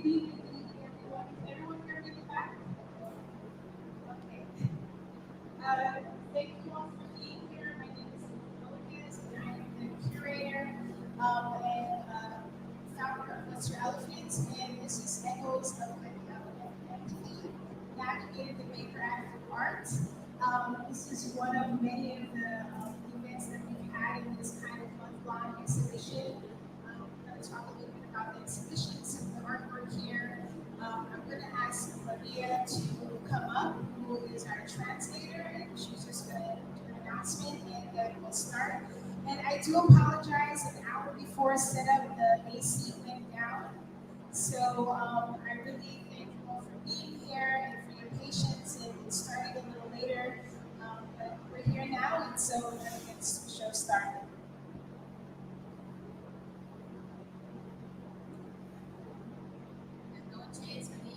evening, everyone. Can everyone hear me in the back? Okay. Thank you all for being here. My name is Lopez, and I am the curator and founder of What's Your Elephant, and this is Echoes of the Elephant MTV, navigated the Maker Active Arts. This is one of many of the events that we've had in this kind of month-long exhibition. I'm going to talk a little bit about the exhibition, some of the artwork here. I'm going to ask Maria to come up, who is our translator, and she's just going to do an announcement, and then we'll start. And I do apologize, an hour before setup, the AC went down. So I really thank you all for being here and for your patience and starting a little later. But we're here now, and so we're going to get the show started.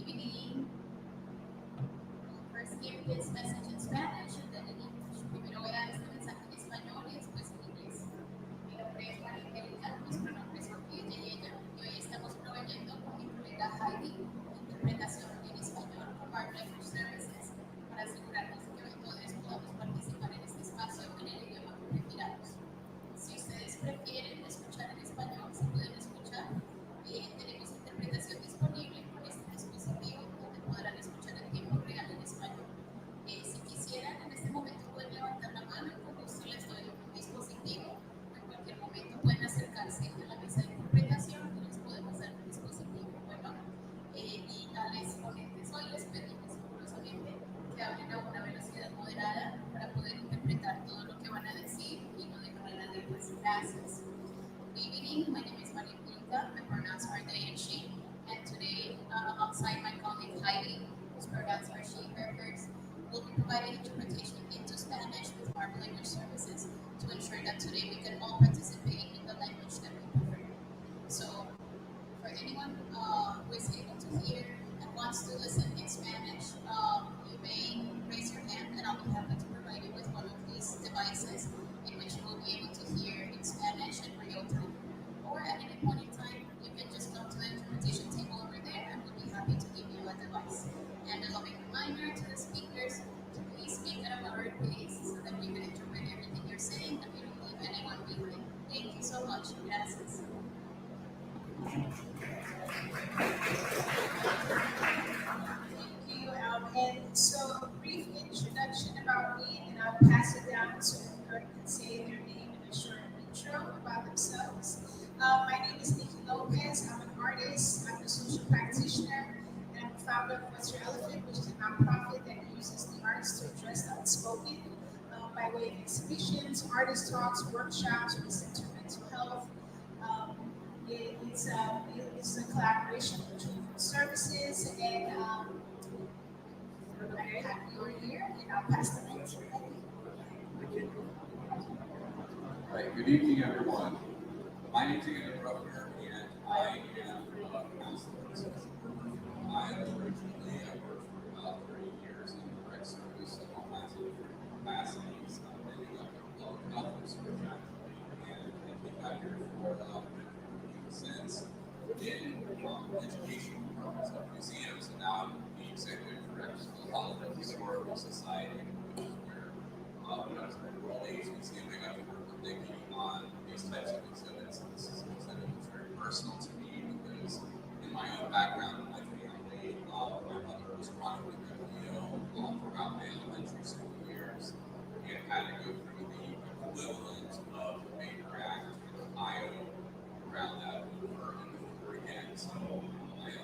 Good evening. First give this message in Spanish, and then in English. Primero voy a dar este mensaje en español y después en inglés. Mi nombre es María Angélica, mis pronombres son ella y ella, y hoy estamos proveyendo con mi colega Heidi interpretación en español como Our Language Services para asegurarnos de que hoy todos podamos participar en este espacio en el idioma que prefiramos. Si ustedes prefieren escuchar en español, se pueden escuchar. Tenemos interpretación disponible con este dispositivo donde podrán escuchar en tiempo real en español. Si quisieran, en este momento pueden levantar la mano y con gusto les doy un dispositivo. En cualquier momento pueden acercarse a la mesa de interpretación y les podemos dar un dispositivo. Bueno, y a los ponentes hoy les pedimos rigurosamente que hablen a una velocidad moderada para poder interpretar todo lo que van a decir y no dejar a nadie más. Gracias. Good evening, my name is Maria Angélica, my pronouns are they and she, and today, alongside my colleague Heidi, whose pronouns are she, her, hers, we'll be providing interpretation into Spanish with our language services to ensure that today we can all participate in the language that we prefer. So, for anyone who is able to hear and wants to listen in Spanish, you may raise your hand and I'll be happy to provide you with one of these devices in which you will be able to hear in Spanish in real time. Or at any point in time, you can just come to the interpretation table over there and we'll be happy to give you a device. And a loving reminder to the speakers to please speak at a moderate pace so that we can interpret everything you're saying and we don't leave anyone behind. Thank you so much. Gracias. Thank you. And so a brief introduction about me, and I'll pass it down so everyone can say their name and a short intro about themselves. My name is Niki Lopez. I'm an artist, I'm a social practitioner, and I'm the founder of What's Your Elephant, which is a nonprofit that uses the arts to address the unspoken by way of exhibitions, artist talks, workshops, we center mental health. It's a collaboration between services, and we're very happy you're here, and I'll pass the mic to Eddie. Right, good evening, everyone. My name is Andy Bruckner, and I am a counselor. I originally worked for about 30 years in direct service in all kinds of different capacities, ending up in public health research actually, and I came back here to Florida since in education programs of museums, and now I'm the executive director of the Hollywood Historical Society, which is where when I was in the World Age Museum, I got to work with Niki on these types of exhibits, and this is an exhibit that's very personal to me because in my own background, in my family, my mother was chronically mentally ill throughout my elementary school years and had to go through the equivalent of the Baker Act in Ohio around that over and over again. So I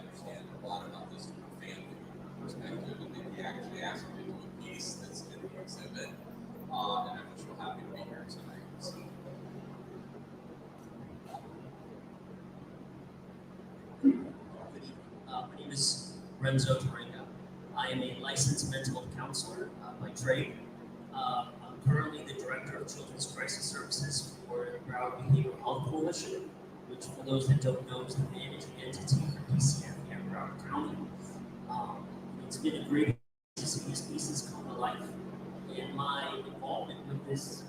understand a lot about this from a family perspective, and Niki actually asked me to do a piece that's in the exhibit, and I'm just real happy to be here tonight. So. My name is Renzo Tarenga. I am a licensed mental health counselor by trade. I'm currently the director of Children's Crisis Services for the Broward Behavioral Health Coalition, which, for those that don't know, is the managing entity for DCF here in Broward County. It's been a great to see these pieces come to life. And my involvement with this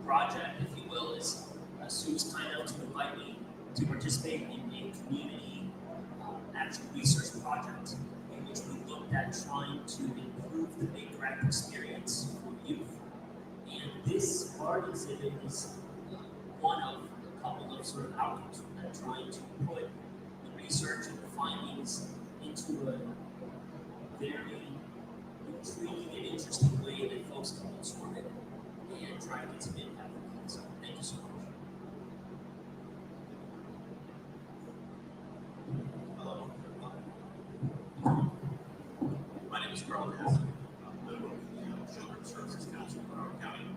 project, if you will, is Sue was kind enough to invite me to participate in a community actual research project in which we looked at trying to improve the Baker Act experience for youth. And this art exhibit is one of a couple of sort of outcomes from that, trying to put the research and the findings into a very intriguing and interesting way that folks can absorb it and try to get some impact from it. So thank you so much. Hello, my name is Lopez. I'm the Children's Services Council of Broward County,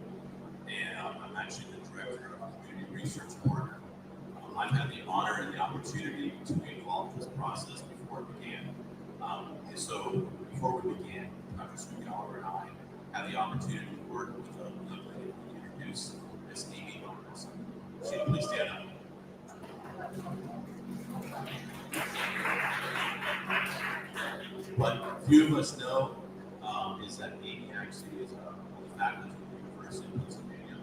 and I'm actually the director of Community Research Board. I've had the honor and the opportunity to be involved in this process before it began. And so before we began, Dr. Sweetgallagher and I had the opportunity to work with a young lady to introduce Miss Niki Lopez. She please stand up. What few of us know is that Niki actually is a faculty at the University of Pennsylvania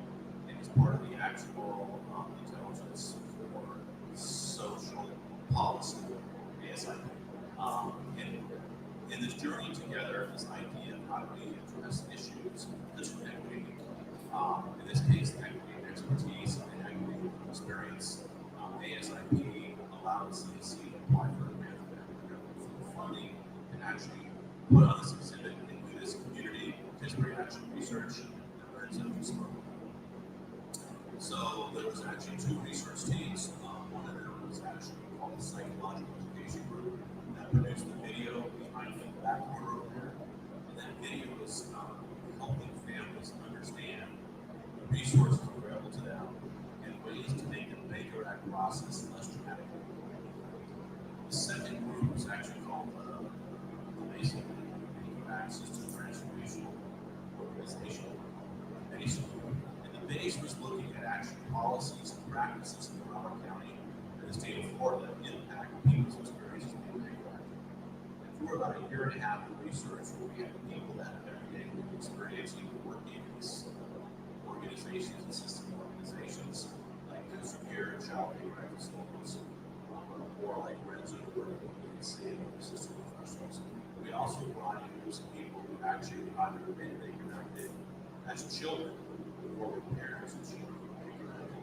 and is part of the actual intelligence for social policy, ASIP. And in this journey together, this idea of how do we address issues such as equity, in this case, equity and expertise and equity experience, ASIP allowed CSC to apply for a grant for funding and actually put on this exhibit and do this community history action research that Lorenzo spoke about. So there was actually two research teams. One of them was actually called the Psychological Education Group that produced the video behind the back corner over there. And that video is helping families understand the resources available to them and ways to make the Baker Act process less traumatic. The second group is actually called the Basic Baker Act System Transformational Organization, BASE group. And the BASE was looking at actual policies and practices in Broward County and the state of Florida that impact people's experiences with the Baker Act. And for about a year and a half of research, where we had people that had every day experiencing working in these organizations and system organizations like foster care and child care facilities, or like Renzo working with the state system professionals. We also brought in some people who actually either been Baker Acted as children or were parents of children who were Baker Acted.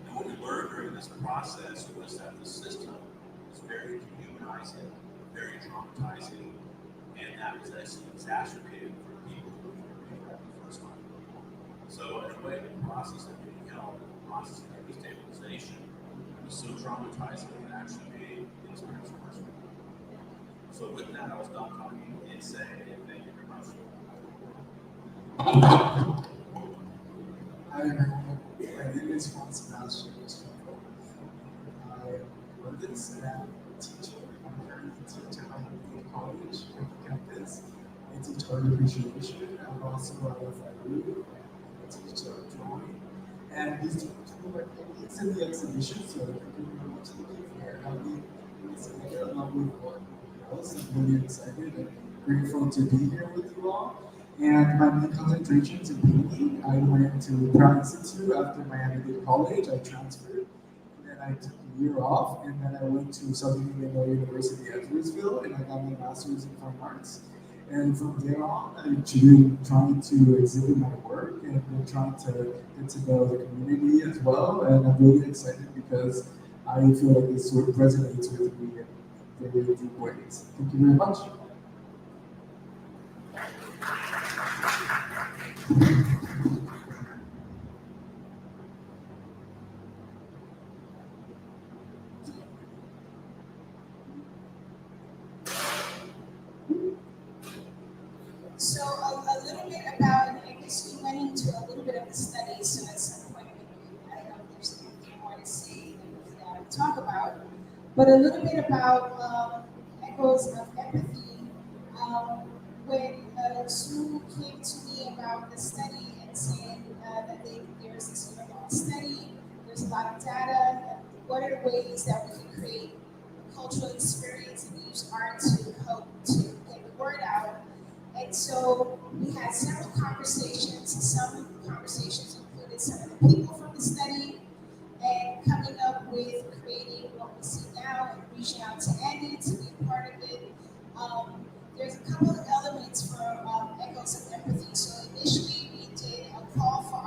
And what we learned during this process was that the system is very dehumanizing, very traumatizing, and that was actually exacerbated for people who were Baker Acted the first time. So in a way, the process of being held, the process of destabilization, was so traumatizing that it actually made the experience worse. So with that, I was done talking and say thank you very much. Hi, everyone. My name is Juan Sebastian. I run this and teacher. I'm currently teaching at my college on campus. I teach art appreciation. I'm also a group. I teach drawing. And these two are it's in the exhibition, so thank you very much, Niki, for having this together along with what else. I'm really excited and grateful to be here with you all. And my main concentration is in painting. I went to Brown Institute after Miami Dade College. I transferred, and then I took a year off, and then I went to Southern Illinois University at Edwardsville, and I got my master's in fine arts. And from there on, I've been trying to exhibit my work and been trying to get to know the community as well. And I'm really excited because I feel like this sort of resonates with me in very deep ways. Thank you very much. So a little bit about, I guess you went into a little bit of the study, so at some point, maybe, I don't know if there's anything more to say that we talk about, but a little bit about echoes of empathy. When Sue came to me about the study and saying that there's this year-long study, there's a lot of data, what are the ways that we can create a cultural experience and use art to help to get the word out? And so we had several conversations. Some conversations included some of the people from the study and coming up with creating what we see now and reaching out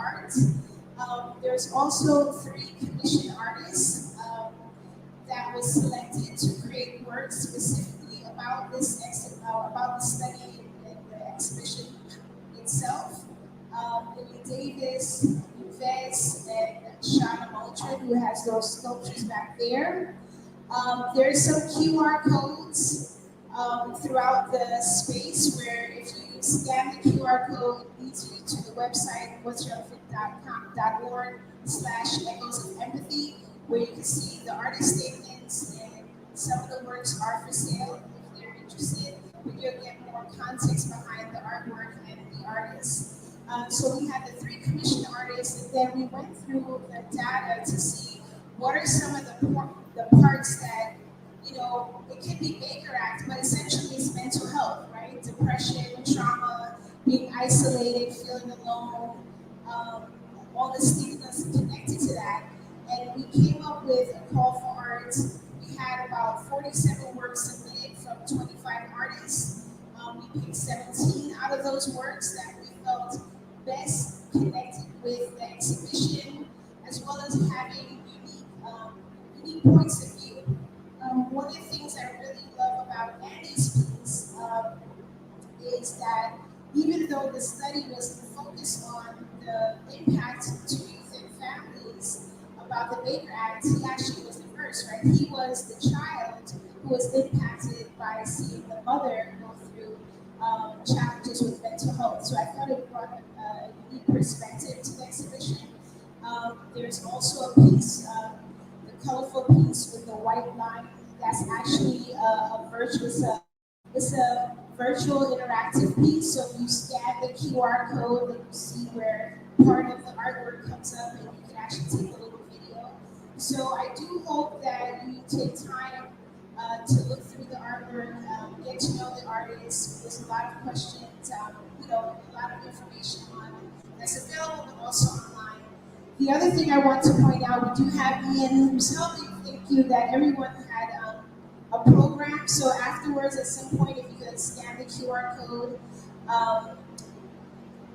art. There's also 3 commissioned artists that was selected to create works specifically about this about the study and the exhibition itself. Lily Davis, Yves, and Shauna Moultrie, who has those sculptures back there. There's some QR codes throughout the space where if you scan the QR code, it leads you to the website whatsyourelephant.org/echoes of empathy, where you can see the artist statements and some of the works are for sale if you're interested, but you'll get more context behind the artwork and the artists. So we had the 3 commissioned artists, and then we went through the data to see what are some of the parts that, you know, it can be Baker Act, but essentially it's mental health, right? Depression, trauma, being isolated, feeling alone, all the stigmas connected to that. And we came up with a call for art. We had about 47 works submitted from 25 artists. We picked 17 out of those works that we felt best connected with the exhibition, as well as having unique points of view. One of the things I really love about Annie's piece is that even though the study was focused on the impact to youth and families about the Baker Act, he actually was the first, right? He was the child who was impacted by seeing the mother go through challenges with mental health. So I thought it brought a unique perspective to the exhibition. There's also a piece, the colorful piece with the white line, that's actually a virtual, it's a virtual interactive piece. So if you scan the QR code, then you see where part of the artwork comes up and you can actually take a little video. So I do hope that you take time to look through the artwork, get to know the artists. There's a lot of questions, you know, a lot of information on that's available, but also online. The other thing I want to point out, we do have Ian who's helping. Thank you that everyone had a program. So afterwards, at some point, if you could scan the QR code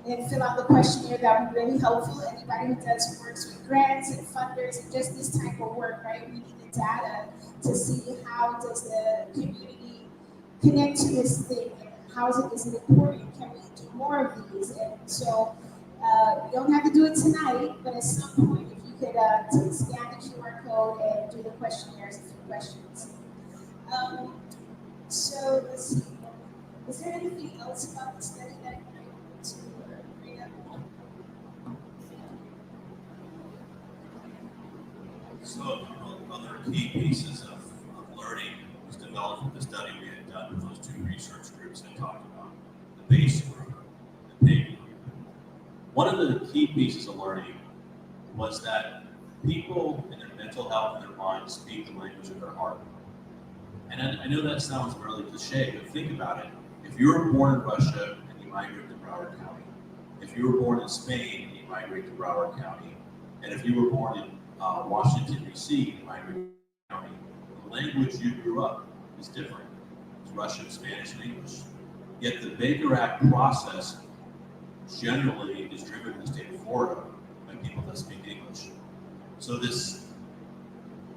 and fill out the questionnaire, that would be really helpful. Anybody who does works with grants and funders and just this type of work, right? We need the data to see how does the community connect to this thing and how is it important? Can we do more of these? And so you don't have to do it tonight, but at some point, if you could scan the QR code and do the questionnaires, a few questions. So let's see. Is there anything else about the study that you want to bring up? So other key pieces of learning was developed with the study we had done with those 2 research groups I talked about, the base group, the pig group. One of the key pieces of learning was that people in their mental health and their minds speak the language of their heart. And I know that sounds really cliche, but think about it. If you were born in Russia and you migrate to Broward County, if you were born in Spain and you migrate to Broward County, and if you were born in Washington, D.C., and you migrate to Broward County, the language you grew up is different. It's Russian, Spanish, and English. Yet the Baker Act process generally is driven in the state of Florida by people that speak English. So this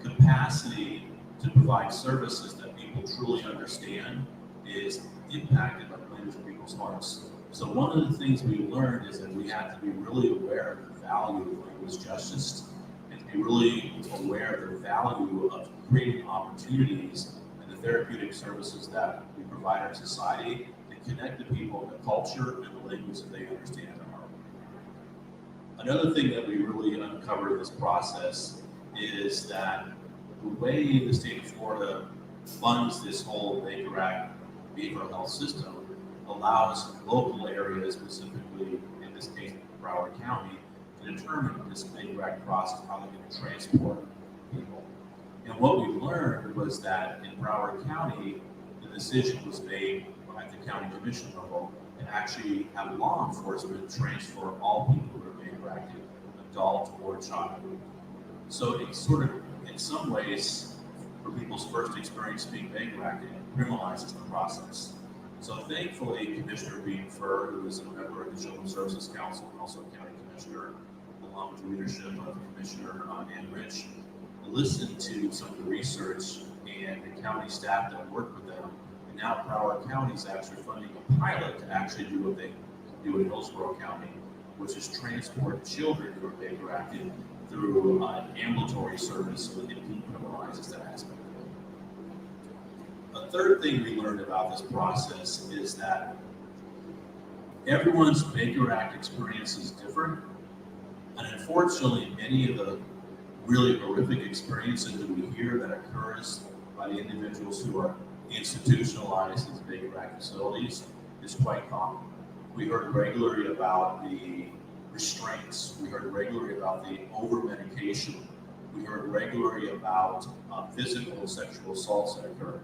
capacity to provide services that people truly understand is impacted by the language of people's hearts. So one of the things we learned is that we have to be really aware of the value of language justice and to be really aware of the value of creating opportunities and the therapeutic services that we provide our society to connect the people in the culture and the language that they understand in our heart. Another thing that we really uncovered in this process is that the way the state of Florida funds this whole Baker Act behavioral health system allows local areas, specifically in this case Broward County, to determine this Baker Act process, how they're going to transport people. And what we learned was that in Broward County, the decision was made at the county commission level to actually have law enforcement transfer all people who are Baker Acted, adult or child. So it's sort of, in some ways, for people's first experience being Baker Acted, criminalizes the process. So thankfully, Commissioner Beanford, who is a member of the Children's Services Council and also County Commissioner, along with the leadership of Commissioner Enrich, listened to some of the research and the county staff that worked with them. And now Broward County is actually funding a pilot to actually do what they do in Hillsborough County, which is transport children who are Baker acted through ambulatory service so that it decriminalizes that aspect of it. A third thing we learned about this process is that everyone's Baker Act experience is different. And unfortunately, many of the really horrific experiences that we hear that occurs by the individuals who are institutionalized as Baker Act facilities is quite common. We heard regularly about the restraints. We heard regularly about the over-medication. We heard regularly about physical sexual assaults that occur.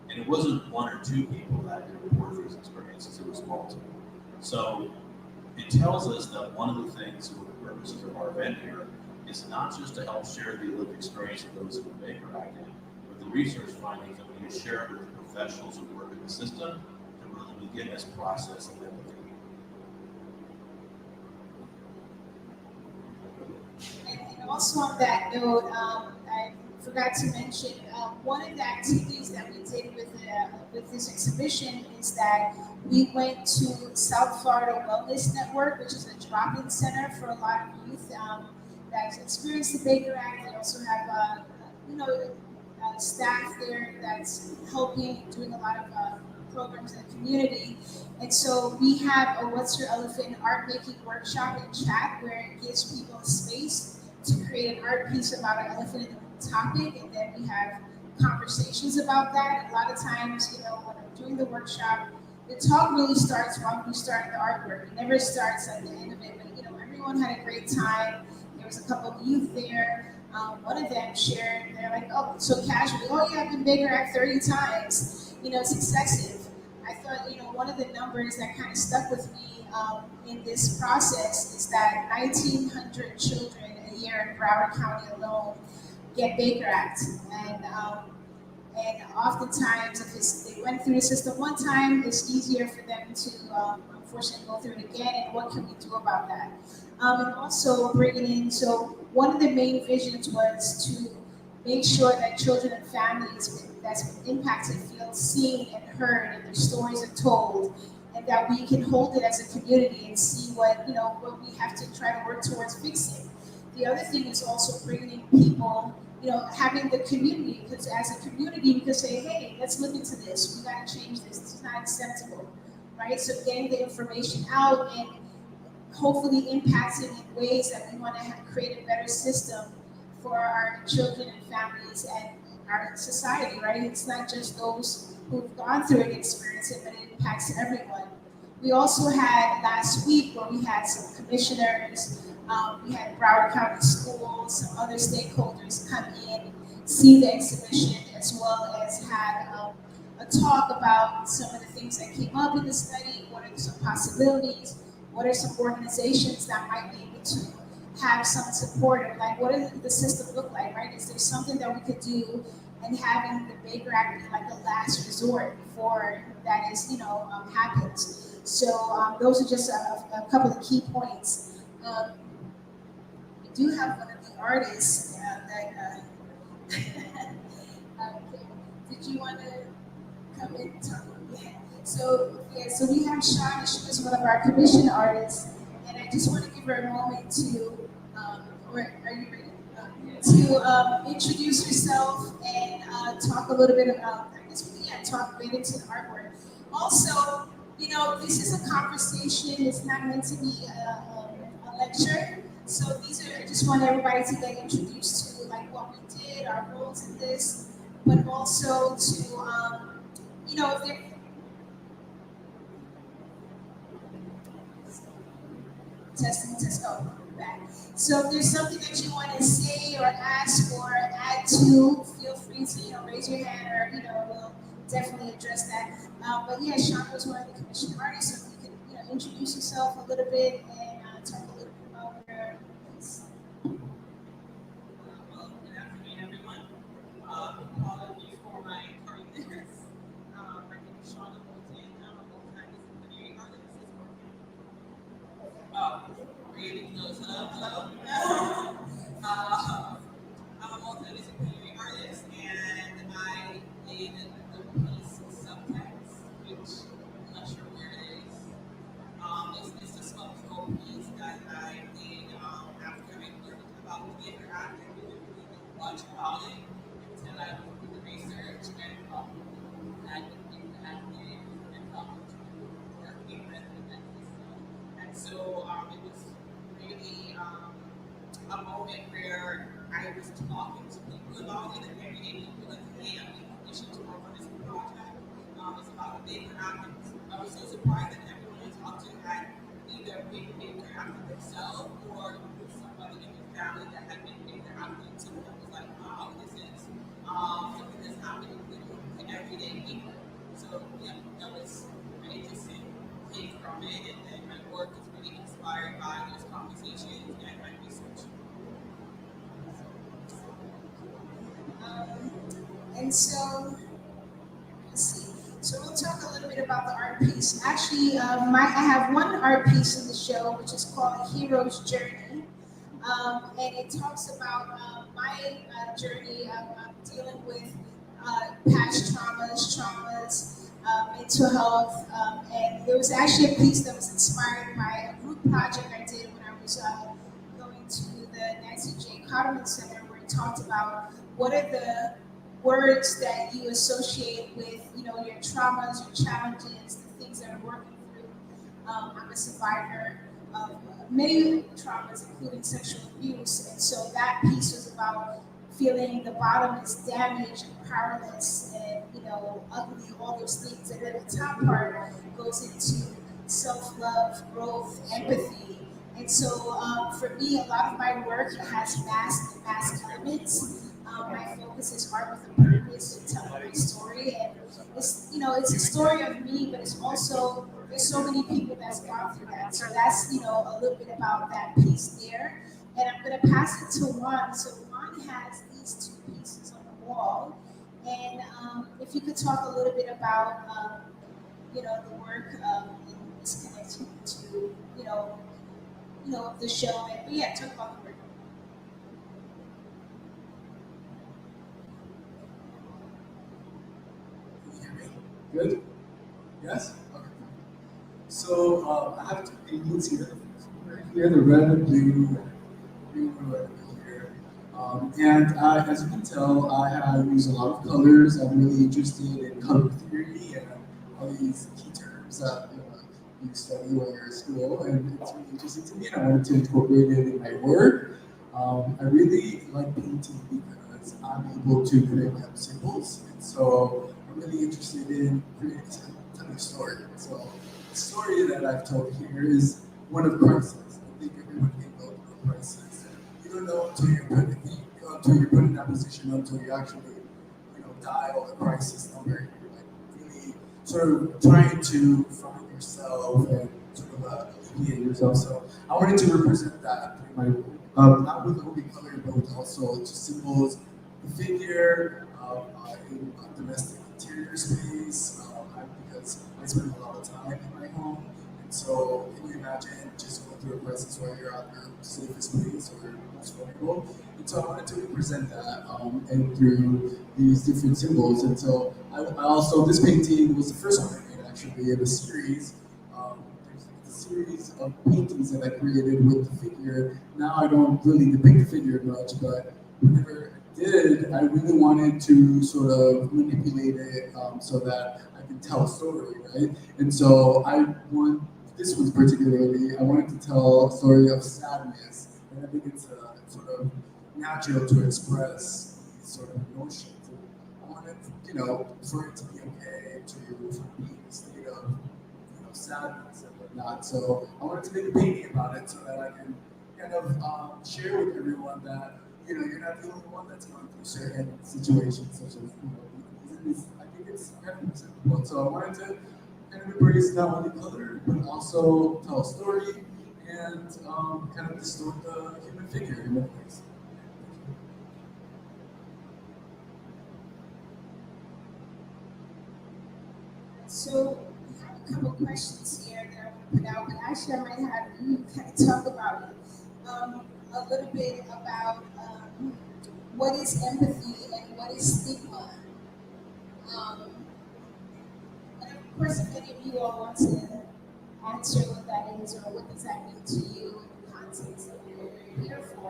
And it wasn't one or two people that had reported these experiences, it was multiple. So it tells us that one of the things for the purposes of our event here is not just to help share the lived experience of those who are Baker acted, but the research findings that we need to share with the professionals who work in the system to really begin this process of empathy. And also on that note, I forgot to mention one of the activities that we did with this exhibition is that we went to South Florida Wellness Network, which is a drop-in center for a lot of youth that's experienced the Baker Act. They also have staff there that's helping, doing a lot of programs in the community. And so we have a What's Your Elephant art making workshop in chat where it gives people a space to create an art piece about an elephant in the topic, and then we have conversations about that. A lot of times, when I'm doing the workshop, the talk really starts when we start the artwork. It never starts at the end of it, but everyone had a great time. There was a couple of youth there. One of them shared, they're like, oh, so casually, oh yeah, I've been Baker Act 30 times. It's excessive. I thought, one of the numbers that kind of stuck with me in this process is that 1,900 children a year in Broward County alone get Baker Act. And oftentimes, if they went through the system one time, it's easier for them to unfortunately go through it again, and what can we do about that? And also bringing in, so one of the main visions was to make sure that children and families that's been impacted feel seen and heard, and their stories are told, and that we can hold it as a community and see what we have to try to work towards fixing. The other thing is also bringing in people, having the community, because as a community, we can say, hey, let's look into this. We got to change this. This is not acceptable, right? So getting the information out and hopefully impacting in ways that we want to create a better system for our children and families and our society, right? It's not just those who've gone through it experience it, but it impacts everyone. We also had last week where we had some commissioners, we had Broward County Schools, some other stakeholders come in, see the exhibition, as well as had a talk about some of the things that came up in the study, what are some possibilities, what are some organizations that might be able to have some support, and like what does the system look like, right? Is there something that we could do, and having the Baker Act be like a last resort before that happens. So those are just a couple of key points. We do have one of the artists that did you want to come in and talk? Yeah. So we have Shauna. She was one of our commission artists, and I just want to give her a moment to, are you ready? To introduce herself and talk a little bit about, talk right into the artwork. Also, this is a conversation. It's not meant to be a lecture. So I just want everybody to get introduced to like what we did, our roles in this, but also to, if they're test, back. So if there's something that you want to say or ask or add to, feel free to raise your hand, or we'll definitely address that. But yeah, Sean was one of the commission artists, so if you could introduce yourself a little bit and talk a little bit about your piece. Well, good afternoon, everyone. Apologies for my tardiness. My name is Shauna Lopez. I'm a Hello. I'm a multidisciplinary artist, and I did the piece subtext, which I'm not sure where it is. It's the sculptural piece that I did after I learned about the theater act. I didn't really know much about it until I did the research and had been active and working with it. And so it was really a moment where I was talking to people about it, and everyday people like, hey, I'm being commissioned to work on this project. It's about a bigger activist. I was so surprised that everyone I talked to had either been a bigger activist themselves or somebody in their family that had been bigger activists. So I was like, wow, this is something that's happening to everyday people. So yeah, that was an interesting take from it, and then my work is really inspired by those conversations and my research. And so, let's see. So we'll talk a little bit about the art piece. Actually, I have one art piece in the show, which is called Hero's Journey. And it talks about my journey of dealing with past traumas, mental health. And it was actually a piece that was inspired by a group project I did when I was going to the Nancy J. Cotterman Center, where it talked about what are the words that you associate with, your traumas, your challenges, the things that I'm working through. I'm a survivor of many traumas, including sexual abuse, and so that piece was about feeling the bottom is damaged and powerless, and ugly, all those things. And then the top part goes into self-love, growth, empathy. And so for me, a lot of my work has mask and mask elements. My focus is art with a purpose and telling my story, and it's a story of me, but it's also there's so many people that's gone through that. So that's a little bit about that piece there, and I'm gonna pass it to Juan. So Juan has these two pieces on the wall, and if you could talk a little bit about the work in this connection to the show, and but yeah, talk about the work. Good? Yes? Okay. So I have two paintings here. Right here, the red and blue, green and red here. And as you can tell, I have used a lot of colors. I'm really interested in color theory and all these key terms that you study when you're at school. And it's really interesting to me, and I wanted to incorporate it in my work. I really like painting because I'm able to create my own symbols. And so I'm really interested in creating a story. So the story that I've told here is one of crisis. I think everyone can go through a crisis. You don't know until you're put in that position, until you actually dial the crisis number. You're like really sort of trying to find yourself and sort of alleviate yourself. So I wanted to represent that through my work. Not with only color, but with also just symbols, the figure, in a domestic interior space, because I spend a lot of time in my home. And so, can you imagine just going through a crisis where you're at your safest place or most vulnerable? And so I wanted to represent that and through these different symbols. And so I also, this painting was the first one I made actually in a series. There's a series of paintings that I created with the figure. Now I don't really depict the figure much, but whenever I did, I really wanted to sort of manipulate it so that I can tell a story, right? And so this one particularly, I wanted to tell a story of sadness, and I think it's sort of natural to express these sort of emotions. And I wanted, for it to be okay to be in a state of, sadness and whatnot. So I wanted to make a painting about it so that I can kind of share with everyone that you're not the only one that's going through certain situations, such as I think it's kind of acceptable. So I wanted to kind of embrace not only color but also tell a story and kind of distort the human figure in many ways. So we have a couple questions here that I want to put out, but actually I might have you kind of talk about it. a little bit about what is empathy and what is stigma. And of course, if any of you all want to answer what that is or what does that mean to you in the context of what you're here for,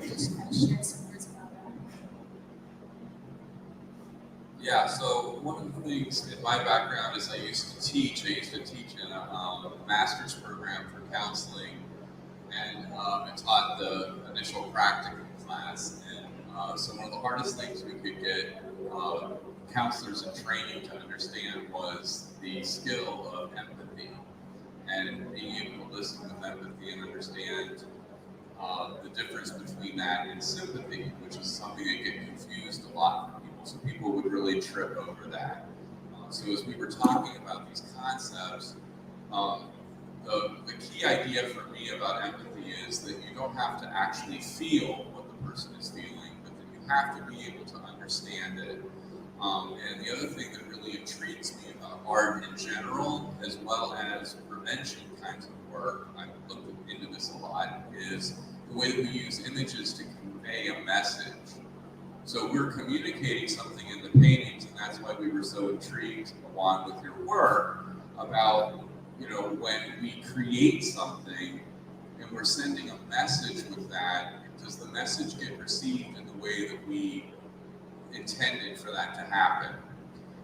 just kind of share some words about that. Yeah, so one of the things in my background is I used to teach. I used to teach in a master's program for counseling, and I taught the initial practicum class. And so one of the hardest things we could get counselors in training to understand was the skill of empathy, and being able to listen with empathy and understand the difference between that and sympathy, which is something that get confused a lot for people. So people would really trip over that. So as we were talking about these concepts, the key idea for me about empathy is that you don't have to actually feel what the person is feeling, but that you have to be able to understand it. And the other thing that really intrigues me about art in general, as well as prevention kinds of work, I've looked into this a lot, is the way that we use images to convey a message. So we're communicating something in the paintings, and that's why we were so intrigued, Juan, with your work about, when we create something and we're sending a message with that, does the message get received in the way that we intended for that to happen?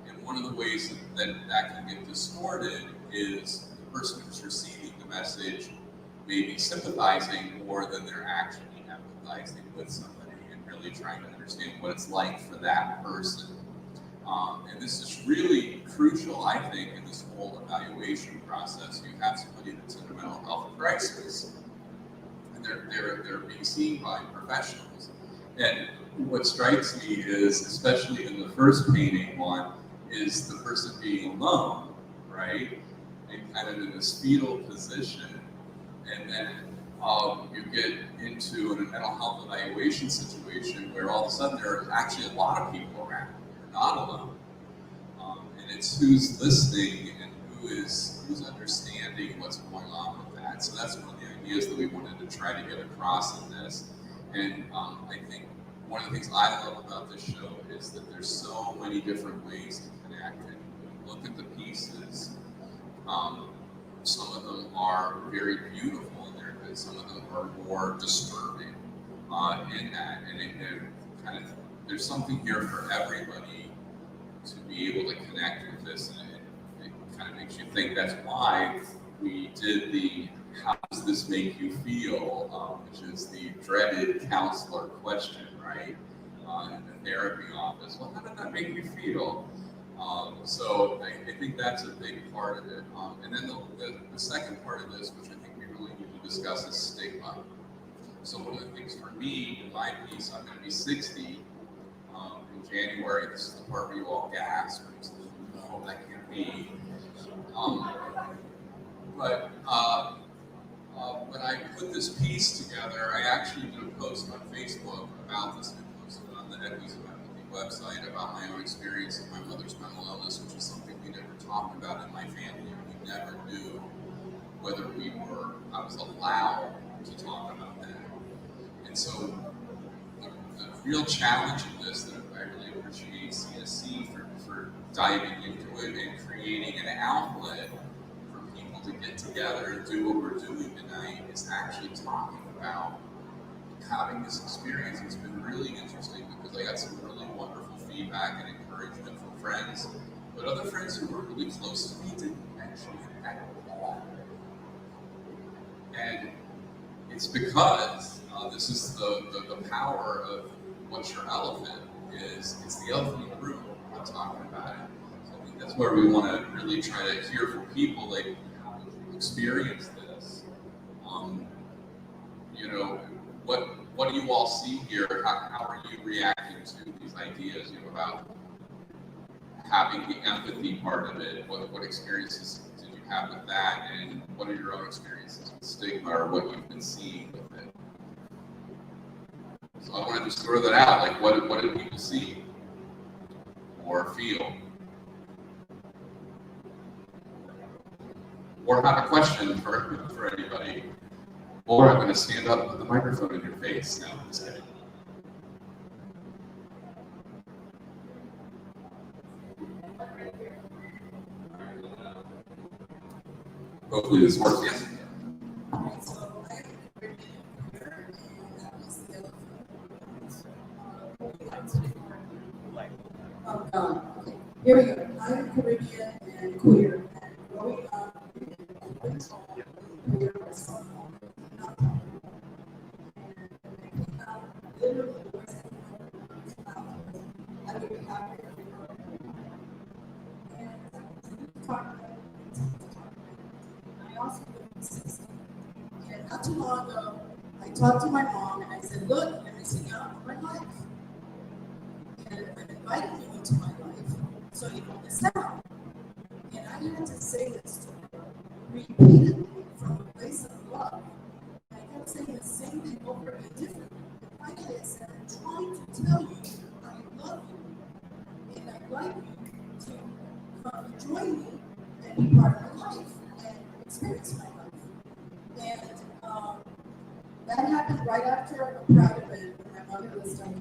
And one of the ways that can get distorted is the person who's receiving the message may be sympathizing more than they're actually empathizing with somebody and really trying to understand what it's like for that person. And this is really crucial, I think, in this whole evaluation process. You have somebody that's in a mental health crisis, and they're being seen by professionals. And what strikes me is, especially in the first painting one, is the person being alone, right? And kind of in this fetal position. And then you get into a mental health evaluation situation where all of a sudden there are actually a lot of people around. You're not alone. And it's who's listening and who's understanding what's going on with that. So that's one of the ideas that we wanted to try to get across in this. And I think one of the things I love about this show is that there's so many different ways to connect. And when you look at the pieces, some of them are very beautiful in there, but some of them are more disturbing in that. And it kind of, there's something here for everybody to be able to connect with this. And it kind of makes you think that's why we did the "How does this make you feel?" Which is the dreaded counselor question, right? In the therapy office. Well, how did that make you feel? So I think that's a big part of it. And then the second part of this, which I think we really need to discuss, is stigma. So one of the things for me in my piece, I'm going to be 60 in January. This is the part where you all gasp. No, that can't be. But when I put this piece together, I actually did a post on Facebook about this, and posted on the Echoes of Empathy website about my own experience of my mother's mental illness, which is something we never talked about in my family. We never knew whether I was allowed to talk about that. And so the real challenge in this that I really appreciate CSC for diving into it and creating an outlet for people to get together and do what we're doing tonight is actually talking about having this experience. It's been really interesting because I got some really wonderful feedback and encouragement from friends, but other friends who were really close to me didn't mention it at all. And it's because this is the power of what's your elephant is. It's the elephant in the room. I'm talking about it. So I think that's where we want to really try to hear from people, like, how did you experience this? What do you all see here? How are you reacting to these ideas about having the empathy part of it? What experiences did you have with that? And what are your own experiences with stigma or what you've been seeing with it? So I want to just throw that out. Like, what do people see or feel? Or have a question for anybody. Or I'm going to stand up with the microphone in your face. No, I'm just kidding. Hopefully this works. Yes. Alright, so I am a Caribbean queer, and that was the other Oh God, okay. Here we go. I am Caribbean and queer, and growing up in a queer home, queer was someone not talking about. And when I came out, literally the words that came out of my mouth was, I would be happy if we were. And I continued to talk about it, continued to talk about it. I also live in 60. And not too long ago, I talked to my mom and I said, look, you're missing out on my life. And I'm inviting you into my life so you don't miss out. And I had to say this to her repeatedly from a place of love. I kept saying the same thing over again differently. And finally I said, I'm trying to tell you I love you. And I'd like you to come and join me and be part of my life and experience my life. And that happened right after a Proud event when my mother was like,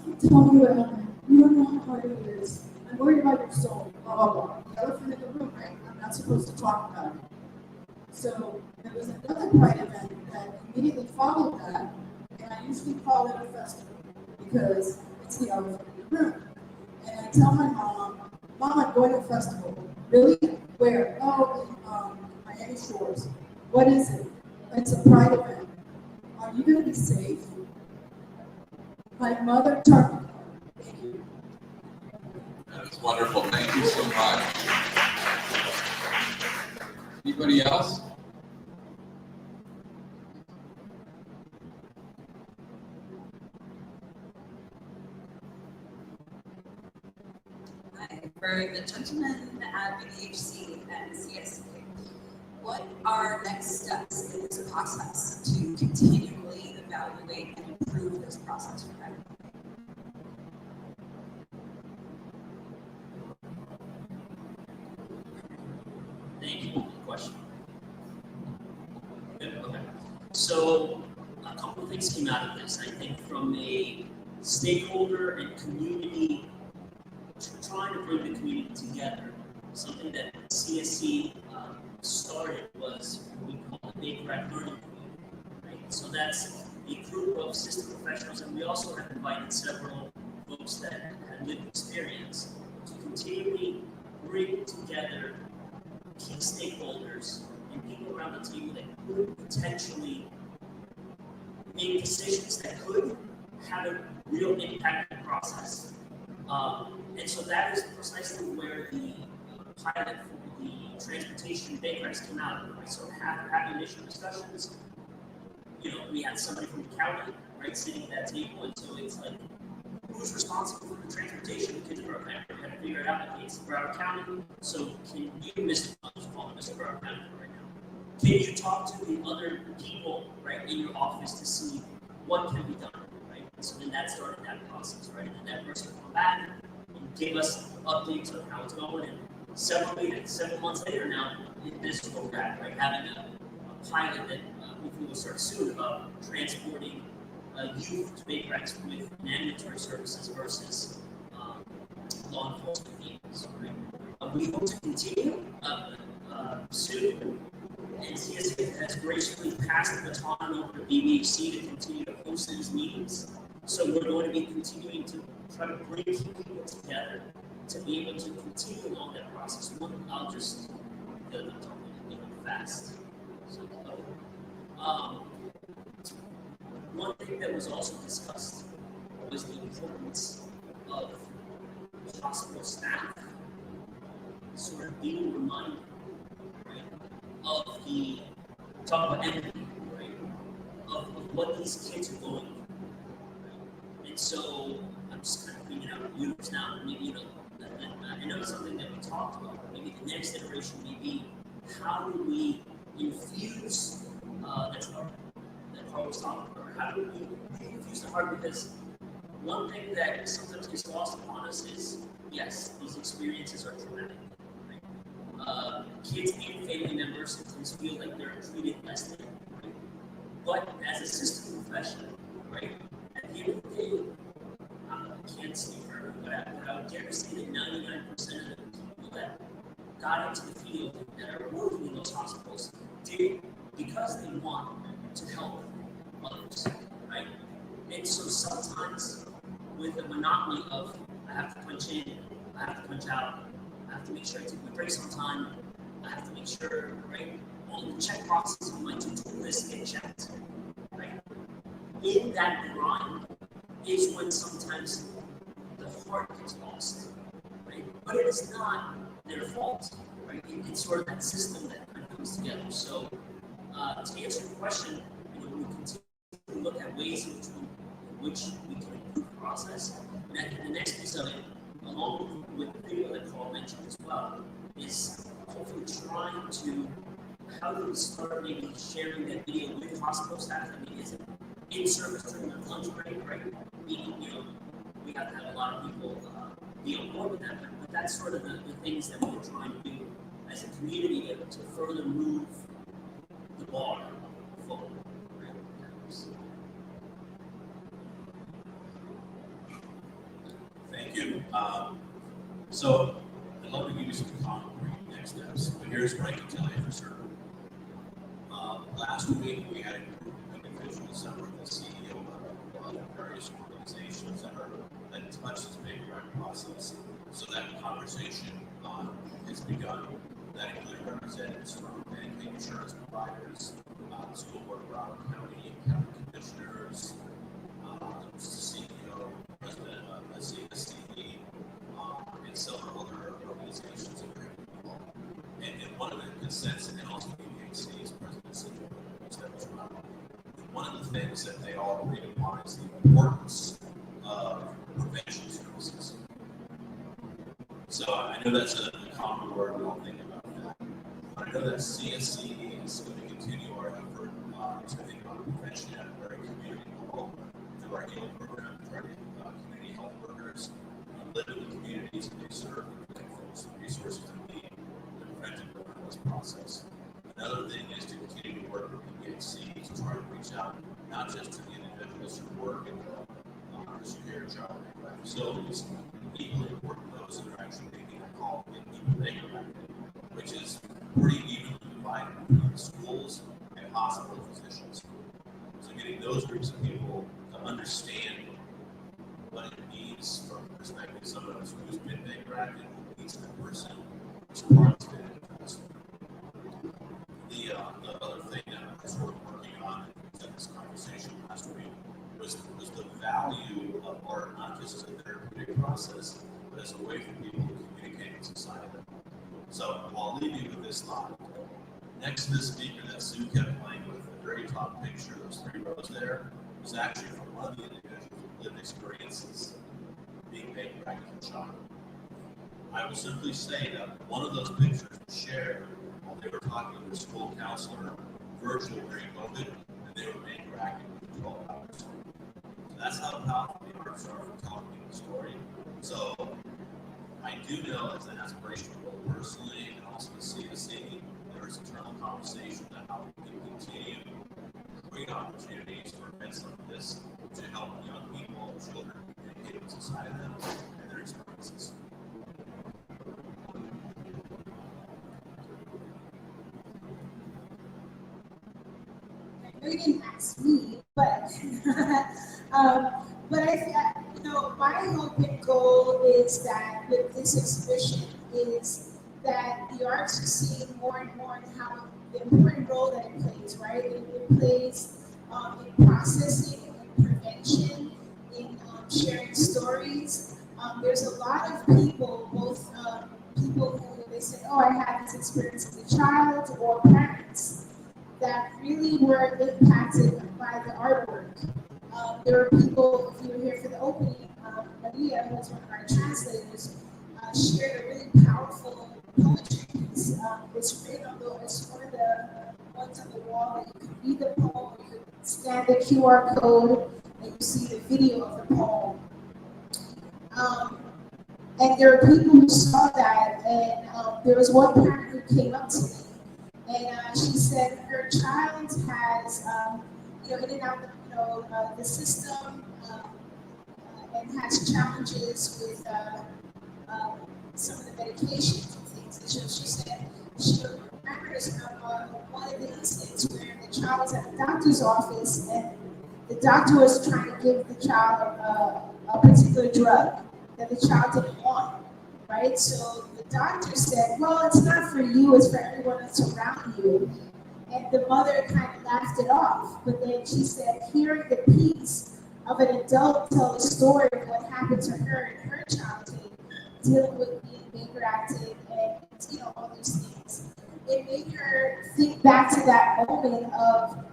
don't tell me what happened. You don't know how hard it is. I'm worried about your soul. Blah, blah, blah. The elephant in the room, right? I'm not supposed to talk about it. So there was another Pride event that immediately followed that, and I usually call it a festival because it's the elephant in the room. And I tell my mom, I'm going to a festival. Really? Where? Oh, in Miami Shores. What is it? It's a Pride event. Are you going to be safe? My mother turned. Thank you. That is wonderful. Thank you so much. Anybody else? Hi, for the gentleman at BHC and CSC, what are next steps in this process to continually evaluate and improve this process for everyone? Thank you for the question. Good, okay. So a couple of things came out of this. I think from a stakeholder and community, trying to bring the community together, something that CSC started was what we call the Big Red Learning Community, right? So that's a group of system professionals, and we also have invited several folks that have lived experience to continually bring together key stakeholders and people around the table that could potentially make decisions that could have a real impact on the process. And so that is precisely where the pilot for the transportation bankruptcy came out of, right? So having initial discussions, we had somebody from the county, right, sitting at that table, and so it's like, who's responsible for the transportation of kids in Broward County? We had to figure it out. It's Broward County. So can you, Mr. Broward County, right now? Can you talk to the other people, right, in your office to see what can be done, right? And so then that started that process, right? And then that person would come back and gave us updates of how it's going. And several months later now, this program, right, having a pilot that hopefully will start soon about transporting youth to Baycrest with ambulatory services versus law enforcement vehicles. Right? We hope to continue soon, and CSA has gracefully passed the baton over to BBHC to continue to host these meetings. So we're going to be continuing to try to bring people together to be able to continue along that process. I'll just go fast. So, one thing that was also discussed was the importance of hospital staff sort of being reminded, right, of talk about empathy, right, of what these kids are going through, right? And so I'm just kind of bringing out units now, maybe, I know it's something that we talked about, maybe the next iteration may be, how do we infuse that Carl was talking about? How do we infuse the heart? Because one thing that sometimes gets lost upon us is, yes, these experiences are traumatic. Right? Kids and family members sometimes feel like they're treated less than. Right? But as a system professional, right, at the end of the day, I can't speak for everyone, but I would dare to say that 99% of the people that got into the field that are working in those hospitals did because they want to help others, right? And so sometimes with the monotony of I have to punch in, I have to punch out, I have to make sure I take my breaks on time, I have to make sure, right, all the check boxes on my to-do list get checked, right? In that grind is when sometimes the heart gets lost, right? But it is not their fault, right? It's sort of that system that kind of comes together. So to answer your question, we continue to look at ways in which we can improve the process. And I think the next piece of it, along with the video that Paul mentioned as well, is hopefully trying to, how do we start maybe sharing that video with hospital staff? I mean, is it in service during their lunch break, right? We have to have a lot of people be on board with that, but that's sort of the things that we're trying to do as a community to further move the bar forward. Right? Thank you. So I'd love to give you some concrete next steps, but here's what I can tell you for certain. Last week we had a group of individuals that were the CEO of various organizations that touch this big process. So that conversation has begun. That included representatives from Medicaid insurance providers, the school board of Broward County, county commissioners, the CEO, president of SCSC, and several other organizations that were involved. And one of the consensus, and also ADHC's president as well. One of the things that they all agreed upon is the importance of prevention services. So I know that's a common word, we all think about that. But I know that CSC is going to continue our effort to think about prevention at a very community level through our healing program, through our community health workers, live in the communities that they serve, and give folks the resources they need to prevent and prevent this process. Another thing is to continue to work with PHC to try to reach out not just to the individuals who work in the severe child facilities, but equally important those that are actually making a call and people they connected, which is pretty evenly divided between schools and hospital physicians. So getting those groups of people to understand what it means from the perspective of someone who's been interacted with each person is part of the investment. The other thing that I was sort of working on in this conversation last week was the value of art, not just as a therapeutic process, but as a way for people to communicate with society. So I'll leave you with this thought. Next to the speaker that Sue kept playing with, the very top picture, those 3 rows there, was actually from one of the individuals who lived experiences being made back as a child. I will simply say that one of those pictures was shared while they were talking to their school counselor virtually during COVID, and they were being interacting with 12 hours. So that's how powerful the arts are for telling the story. So I do know as an aspirational goal personally, and also the CSC, there is internal conversation about how we can continue to create opportunities for events like this to help young people and children communicate with society and their experiences. I know you didn't ask me, but but my hope and goal is that with this exhibition is that the arts are seeing more and more in how the important role that it plays, right? It plays in processing, in prevention, in sharing stories. There's a lot of people, both people who they say, oh, I had this experience as a child, or parents that really were impacted by the artwork. There were people, if you were here for the opening, Maria, who was one of our translators, shared a really powerful poetry piece. It's written on it's one of the ones on the wall that you could read the poem, you could scan the QR code, and you see the video of the poem. And there are people who saw that, and there was one parent who came up to me, and she said her child has, in and out, the system, and has challenges with some of the medications and things. And she said she remembers one of the incidents where the child was at the doctor's office and the doctor was trying to give the child a particular drug that the child didn't want, right? So the doctor said, well, it's not for you, it's for everyone that's around you. And the mother kind of laughed it off. But then she said, hearing the piece of an adult tell the story of what happened to her in her childhood, dealing with being Baker acted and all these things, it made her think back to that moment of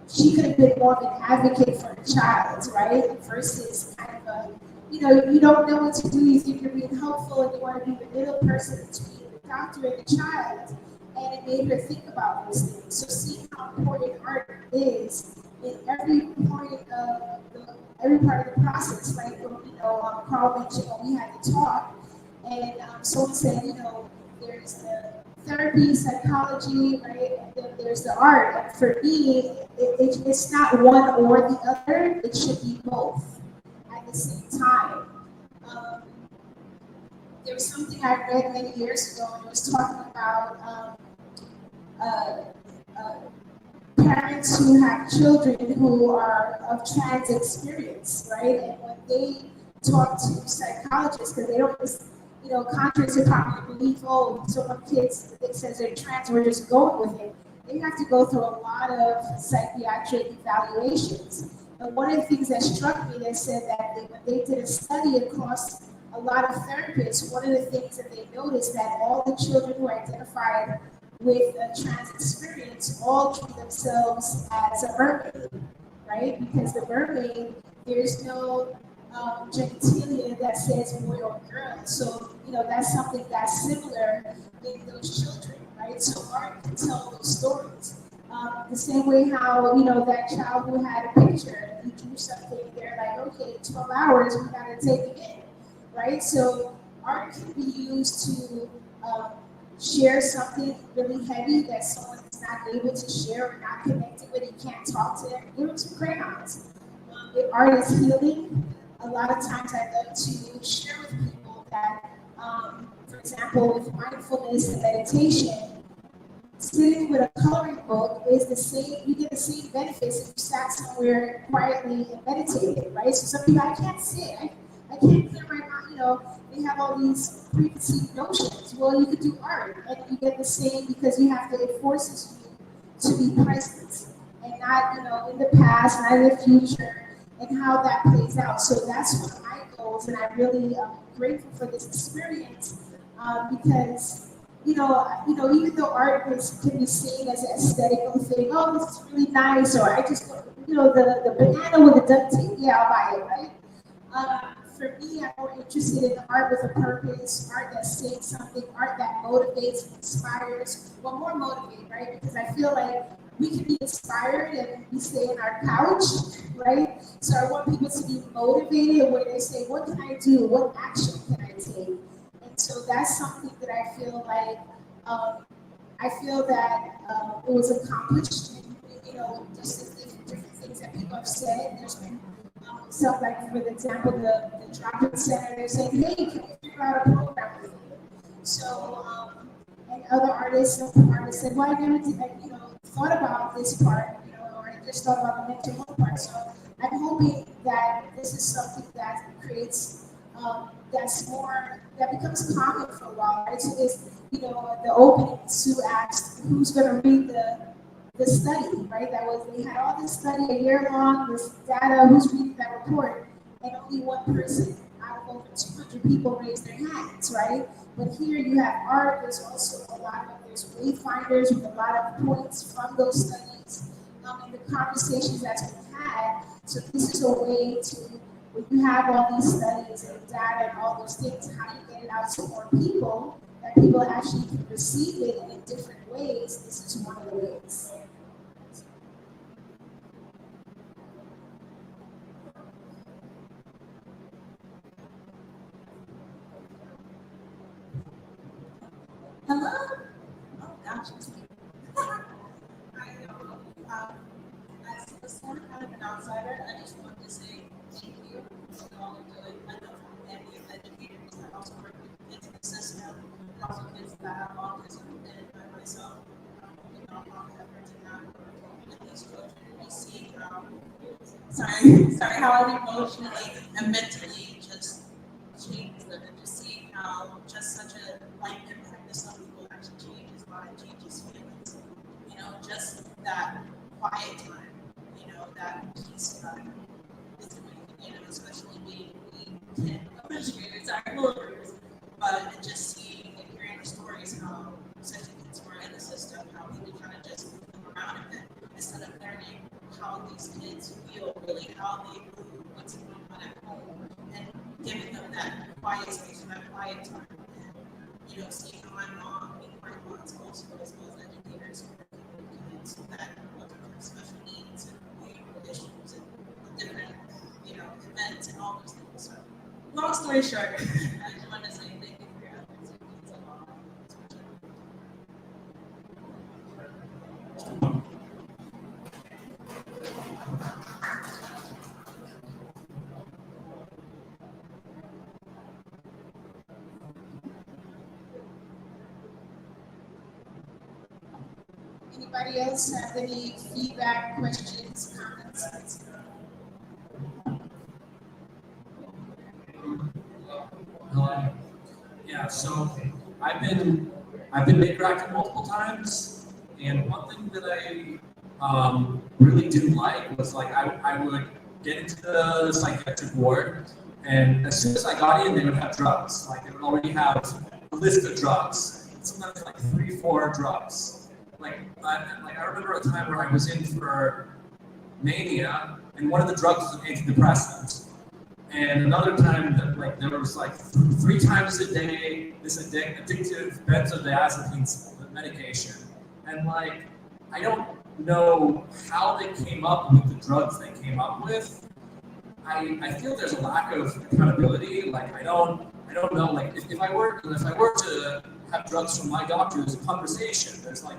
she could have been more of an advocate for the child, right? Versus kind of a, you don't know what to do, you think you're being helpful and you want to be the middle person between the doctor and the child. And it made her think about those things. So seeing how important art is in every point of every part of the process, like Carl mentioned when we had the talk, and someone said, there's the therapy, psychology, right? And then there's the art. And for me, it's not one or the other. It should be both at the same time. There was something I read many years ago, and it was talking about parents who have children who are of trans experience, right? And when they talk to psychologists, because they don't just, contrary to popular belief, oh, so many kids that says they're trans, we're just going with it. They have to go through a lot of psychiatric evaluations. And one of the things that struck me, they said that when they did a study across a lot of therapists, one of the things that they noticed that all the children who identified with a trans experience all treat themselves as a mermaid, right? Because the mermaid, there's no genitalia that says boy or girl. So, that's something that's similar in those children, right? So art can tell those stories. The same way how, that child who had a picture, you drew something, they're like, okay, 12 hours, we gotta take it in, right? So art can be used to share something really heavy that someone is not able to share or not connected with, you can't talk to them, give them some crayons. If art is healing, a lot of times I love to share with people that, for example, with mindfulness and meditation, sitting with a coloring book is the same, you get the same benefits if you sat somewhere quietly and meditated, right? So some people, I can't sit, I can't clear my mind, they have all these preconceived notions. Well, you could do art and you get the same because it forces you to be present and not, in the past, not in the future, and how that plays out. So that's one of my goals, and I'm really grateful for this experience because, even though art can be seen as an aesthetical thing, oh, this is really nice, or I just, the banana with the duct tape, yeah, I'll buy it, right? For me, I'm more interested in art with a purpose, art that's saying something, art that motivates, inspires, well, more motivate, right? Because I feel like we can be inspired and we stay in our couch, right? So I want people to be motivated where they say, what can I do? What action can I take? And so that's something that I feel like, it was accomplished, and, just the different things that people have said. There's been stuff like, for example, the drop-in center, they're saying, hey, can we figure out a program with you? So, and other artists said, well, I never did, thought about this part, or I just thought about the mental health part. So I'm hoping that this is something that creates, that becomes common for a while, right? So there's, the opening, Sue asked, who's going to read the study, right? They had all this study a year long, this data, who's reading that report, and only one person out of over 200 people raised their hands, right? But here you have art, there's also there's wayfinders with a lot of points from those studies, and the conversations that's been had. So this is a way to, when you have all these studies and data and all those things, how you get it out to more people, that people actually can receive it in different ways. This is one of the ways. Hello? Oh gosh, it's me. I know. As outsider, I just want to say thank you for all of doing. I know from many educators that also work with kids in the system, and also kids that have autism, and by myself, you know, I'm on effort to not with these children. We see how, sorry, how emotionally and mentally just change them, and just see how just such a light impact to some people actually changes mind, changes feelings. You know, just that quiet time, you know, that peace time is amazing, you know, especially being kid administrators, our lawyers, but just seeing and hearing the stories how section kids were in the system, how we could kind of just move them around a bit instead of learning how these kids feel, really how they move, what's going on at home, and giving them that quiet space, that quiet time. And, you know, seeing how my mom, being my mom's also as well as educators who are working with kids that have special needs and behavioral issues and different, you know, events and all those things. So, long story short, I just want to say thank you for your efforts. It means a lot. Anybody else have any feedback, questions, comments? Yeah, so I've been interacted multiple times, and one thing that I really didn't like was like I would get into the psychiatric ward, and as soon as I got in, they would have drugs. Like they would already have a list of drugs, sometimes like 3, 4 drugs. I remember a time where I was in for mania, and one of the drugs was an antidepressant. And another time that like there was like 3 times a day this addictive benzodiazepine medication, and like I don't know how they came up with the drugs they came up with. I feel there's a lack of accountability. Like I don't know. Like if I were to have drugs from my doctor, there's a conversation. There's like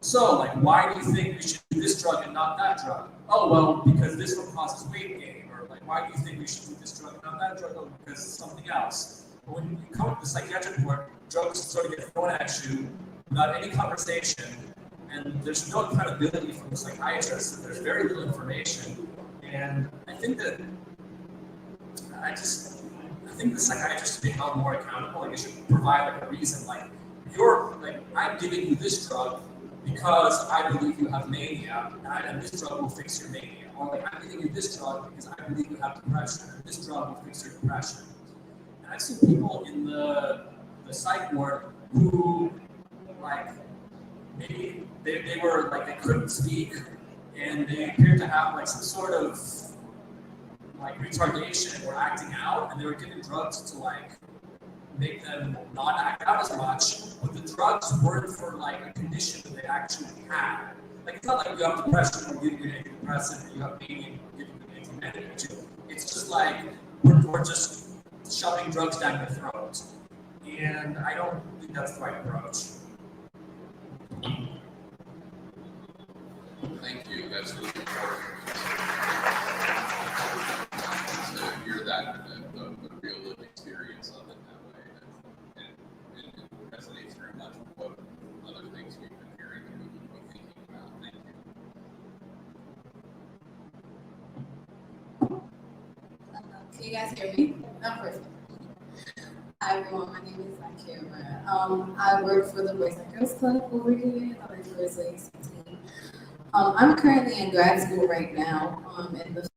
so like why do you think we should do this drug and not that drug? Oh well, because this one causes weight gain. Like, why do you think we should do this drug and not that drug? Oh, because it's something else. But when you come to the psychiatric ward, drugs sort of get thrown at you without any conversation, and there's no accountability from the psychiatrist. There's very little information, and I think that I think the psychiatrist should be held more accountable. Like, it should provide like a reason. Like, I'm giving you this drug because I believe you have mania, and this drug will fix your mania. Or like, I'm giving you this drug because I believe you have depression, and this drug will fix your depression. And I've seen people in the psych ward who, like, maybe they were like, they couldn't speak, and they appeared to have like some sort of like retardation or acting out, and they were given drugs to like make them not act out as much, but the drugs weren't for like a condition that they actually had. Like, it's not like you have depression, we're giving you an antidepressant, you have mania, we're giving you an antimatter. It's just like, we're just shoving drugs down your throat. And I don't think that's the right approach. Thank you. That's really important. To hear that, the real lived experience of it that way, and it resonates very much with what other things we've been hearing and we've been thinking about. Thank you. Can you guys hear me? I'm perfect. Hi everyone, my name is Akira. I work for the Boys and Girls Club over here. I'm in the Resiliency team. I'm currently in grad school right now in the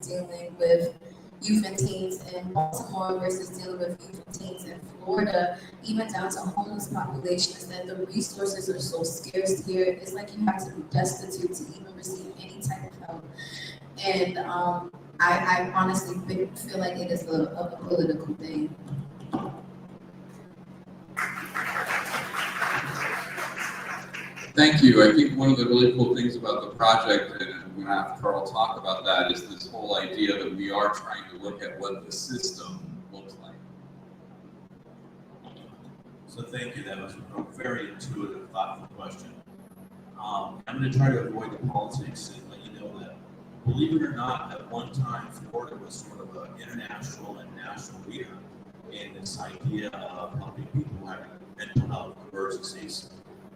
dealing with youth and teens in Baltimore versus dealing with youth and teens in Florida, even down to homeless populations, that the resources are so scarce here. It's like you have to be destitute to even receive any type of help. And I honestly feel like it is a political thing. Thank you. I think one of the really cool things about the project, and I'm going to have Carl talk about that, is this whole idea that we are trying to look at what the system looks like. So thank you. That was a very intuitive, thoughtful question. I'm going to try to avoid the politics and let you know that, believe it or not, at one time, Florida was sort of an international and national leader in this idea of helping people having mental health emergencies.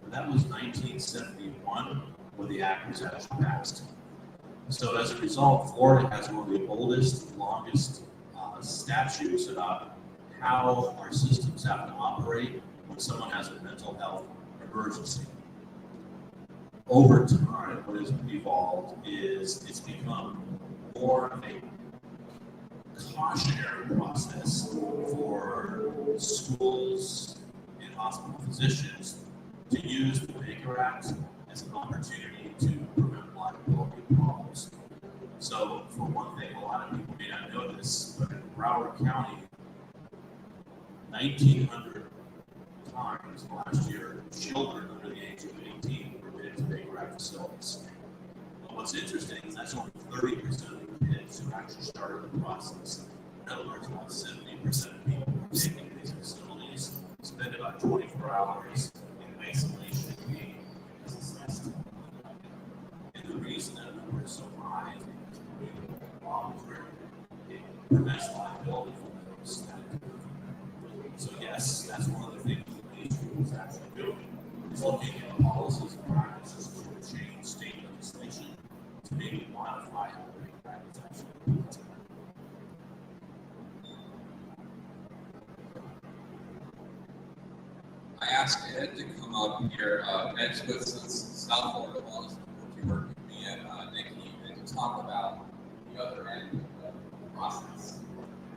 That was 1971 when the act was actually passed. So as a result, Florida has one of the oldest, longest statutes about how our systems have to operate when someone has a mental health emergency. Over time, what has evolved is it's become more of a cautionary process for schools and hospital physicians to use the Baker Act as an opportunity to prevent liability problems. So, for one thing, a lot of people may not know this, but in Broward County, 1,900 times last year, children under the age of 18 were admitted to Baker Act facilities. But what's interesting is that's only 30% of the kids who actually started the process. In other words, about 70% of people who are taken to these facilities spend about 24 hours in isolation being assessed. And the reason that number is so high is because we're doing voluntary. It prevents liability for those that do it. So yes, that's one of the things that these schools actually doing, is looking at policies and practices to change state legislation to maybe modify how the practice actually works. I asked Ed to come up here. Ed's with South Florida Law School. He worked with me at Niki, and to talk about the other end of the process.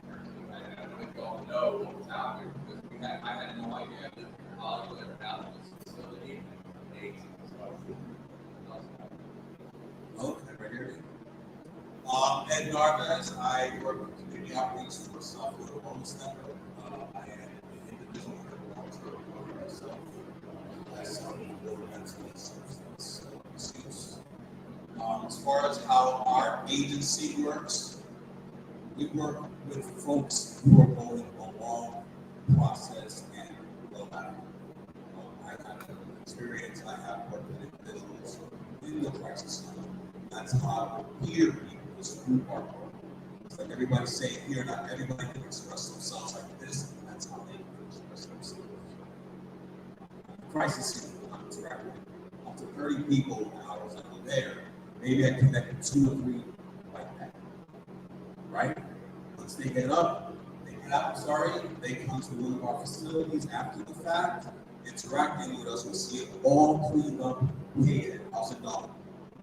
I don't know if you all know what was out there, because I had no idea that Hollywood about this facility and age and stuff. Okay, right here. Ed Narvez, I work with community outreach for South Florida Wellness Network. I am an individual who belongs to the myself. I suffer from mental substance misuse. As far as how our agency works, we work with folks who are going a long process and well out. I have an experience, I have worked with individuals in the crisis center. That's how here this group are. It's like everybody's saying here, not everybody can express themselves like this, and that's how they can express themselves. Crisis center, I'm interacting with up to 30 people when I was over there. Maybe I connected 2 or 3 like that. Right? Once they get up, they come to one of our facilities after the fact, interacting with us, we see it all cleaned up, painted, how's it going?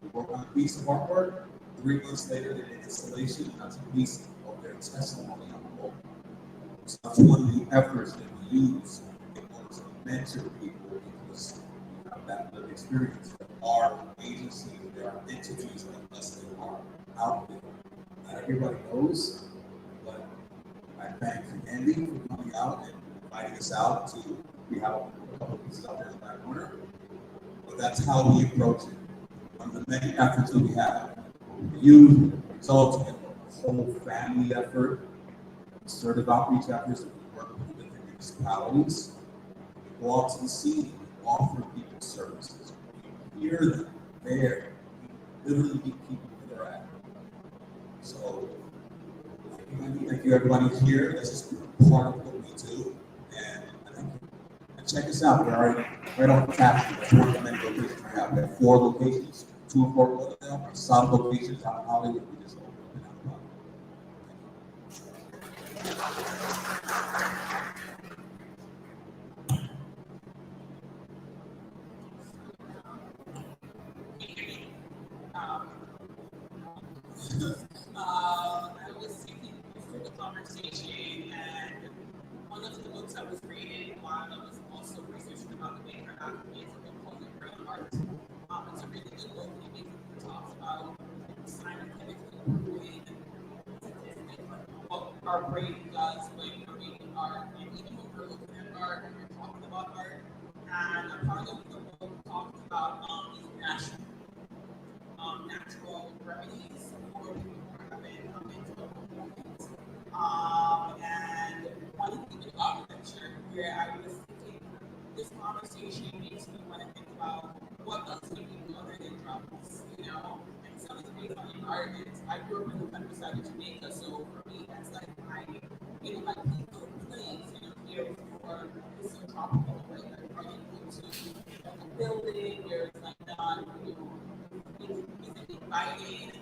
We work on a piece of artwork, 3 months later, they did installation, that's a piece of their testimony on the wall. So that's one of the efforts that we use in order to mentor people, because we have that lived experience. Our agencies, there are entities like us that are out there. Not everybody knows, but I thank Andy for coming out and inviting us out to, we have a couple of pieces out there in the back corner, but that's how we approach it. One of the many efforts that we have, youth, results in a whole family effort, assertive outreach efforts that we work with different municipalities. We go out to the scene, we offer people services, we hear them there, we literally meet people where they're at. So, thank you everybody here. This is part of what we do, and thank you. And check us out. We're already right off the tap. That's one of the many locations right now. We have 4 locations, 2 in Fort Lauderdale, our solid locations out in Hollywood. We just opened out. conversation, and one of the books that was reading while I was also researching about the maker advocacy is a book called The Real Art. It's a really good book. It basically talks about scientifically proven statistics, what our brain does when we're making art, and even when we're looking at art, when we're talking about art. And a part of the book talks about these natural remedies for people who are having mental illness. And one thing about architecture, where I was thinking, this conversation makes me want to think about what else can we do other than drugs, you know? And so it's based on environments. I grew up in the countryside of Jamaica, so for me, that's like my peaceful place, here for this tropical way, like running into a building where it's like not, it's inviting,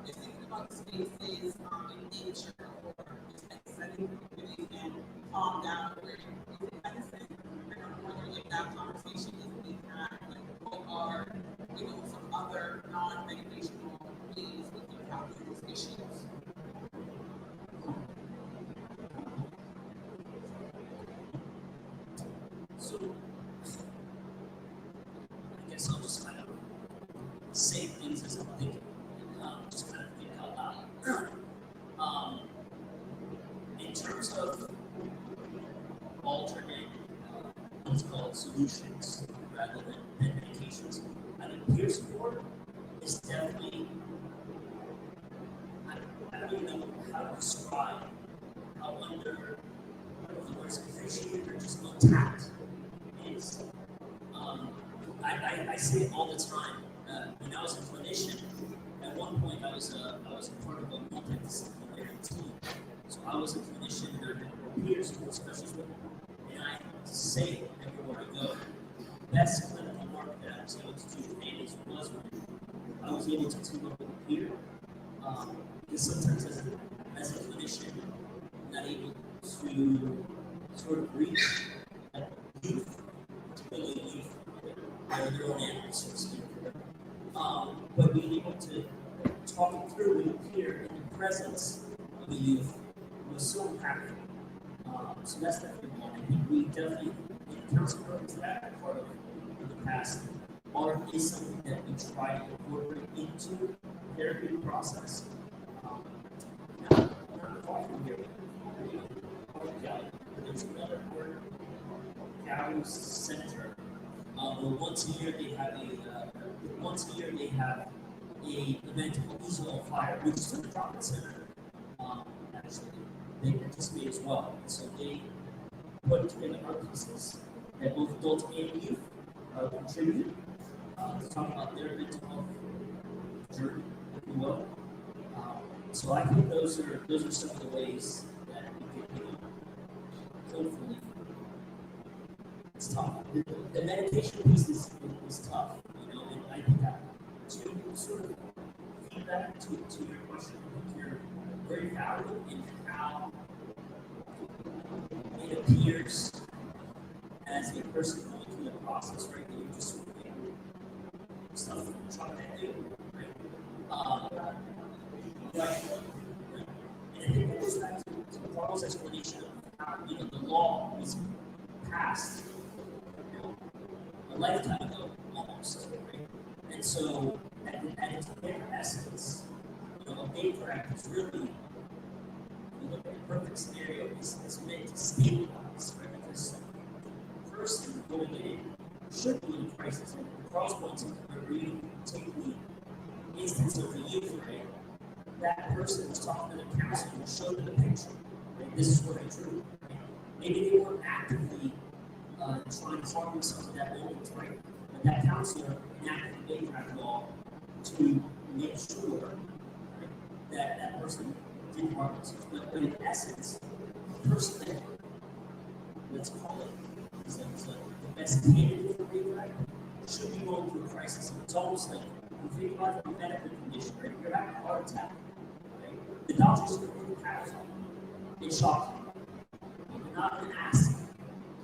just thinking about spaces in nature or just like setting really and calm down where it's medicine. And I'm wondering if that conversation is being had, like what are, some other non-medicational ways we can tackle these issues. So, I guess I'll just kind of say things as I'm thinking, and just kind of think out loud. In terms of alternate, what's called solutions rather than medications, I think peer support is definitely, I don't even know how to describe how under, I don't know if the word's appreciated or just untapped is. I say it all the time. When I was a clinician, at one point I was a part of a multidisciplinary team. So I was a clinician, there were peers who were specialists with me, and I say it everywhere I go. The best clinical work that I was able to do was when I was able to team up with a peer. Because sometimes as a clinician, I'm not able to sort of reach youth, particularly youth, their own animals, so to speak. But being able to talk it through with a peer in the presence of the youth was so impactful. So that's definitely one. I think we definitely, in council programs that are part of in the past, art is something that we try to incorporate into the therapeutic process. Not far from here. There's another word, Gallows Center. Once a year they have a event called Easel on Fire, which is a profit center. Actually, they participate as well. And so they put together art pieces that both adults and youth contribute to talk about their mental health journey, if you will. So I think those are some of the ways that we can, hopefully. It's tough. The medication piece is tough, and I think that to sort of feedback to your question, I think you're very valuable in how it appears as a person going through the process, right? That you're just sort of stuff you're trying to do, right? Right. And I think that goes back to Carl's explanation of how, the law was passed a lifetime ago, almost, right? And so, at its bare essence, a Baker Act is really, a perfect scenario is meant to stabilize, right? Because the person going in should be in crisis. And Carl's point is where you take the instance of the youth, right? That person was talking to the counselor and showed them the picture. Right? This is what I drew. Right? Maybe they weren't actively trying to harm themselves at that moment, right? But that counselor enacted the Baker Act law to make sure, right, that that person didn't harm themselves. But in essence, the person that, let's call it, is the best candidate for Baker Act should be going through a crisis. It's almost like, if you think about a medical condition, right? You're having a heart attack, right? The doctor's going to put the paddles on you. It shocks you. You're not going to ask him,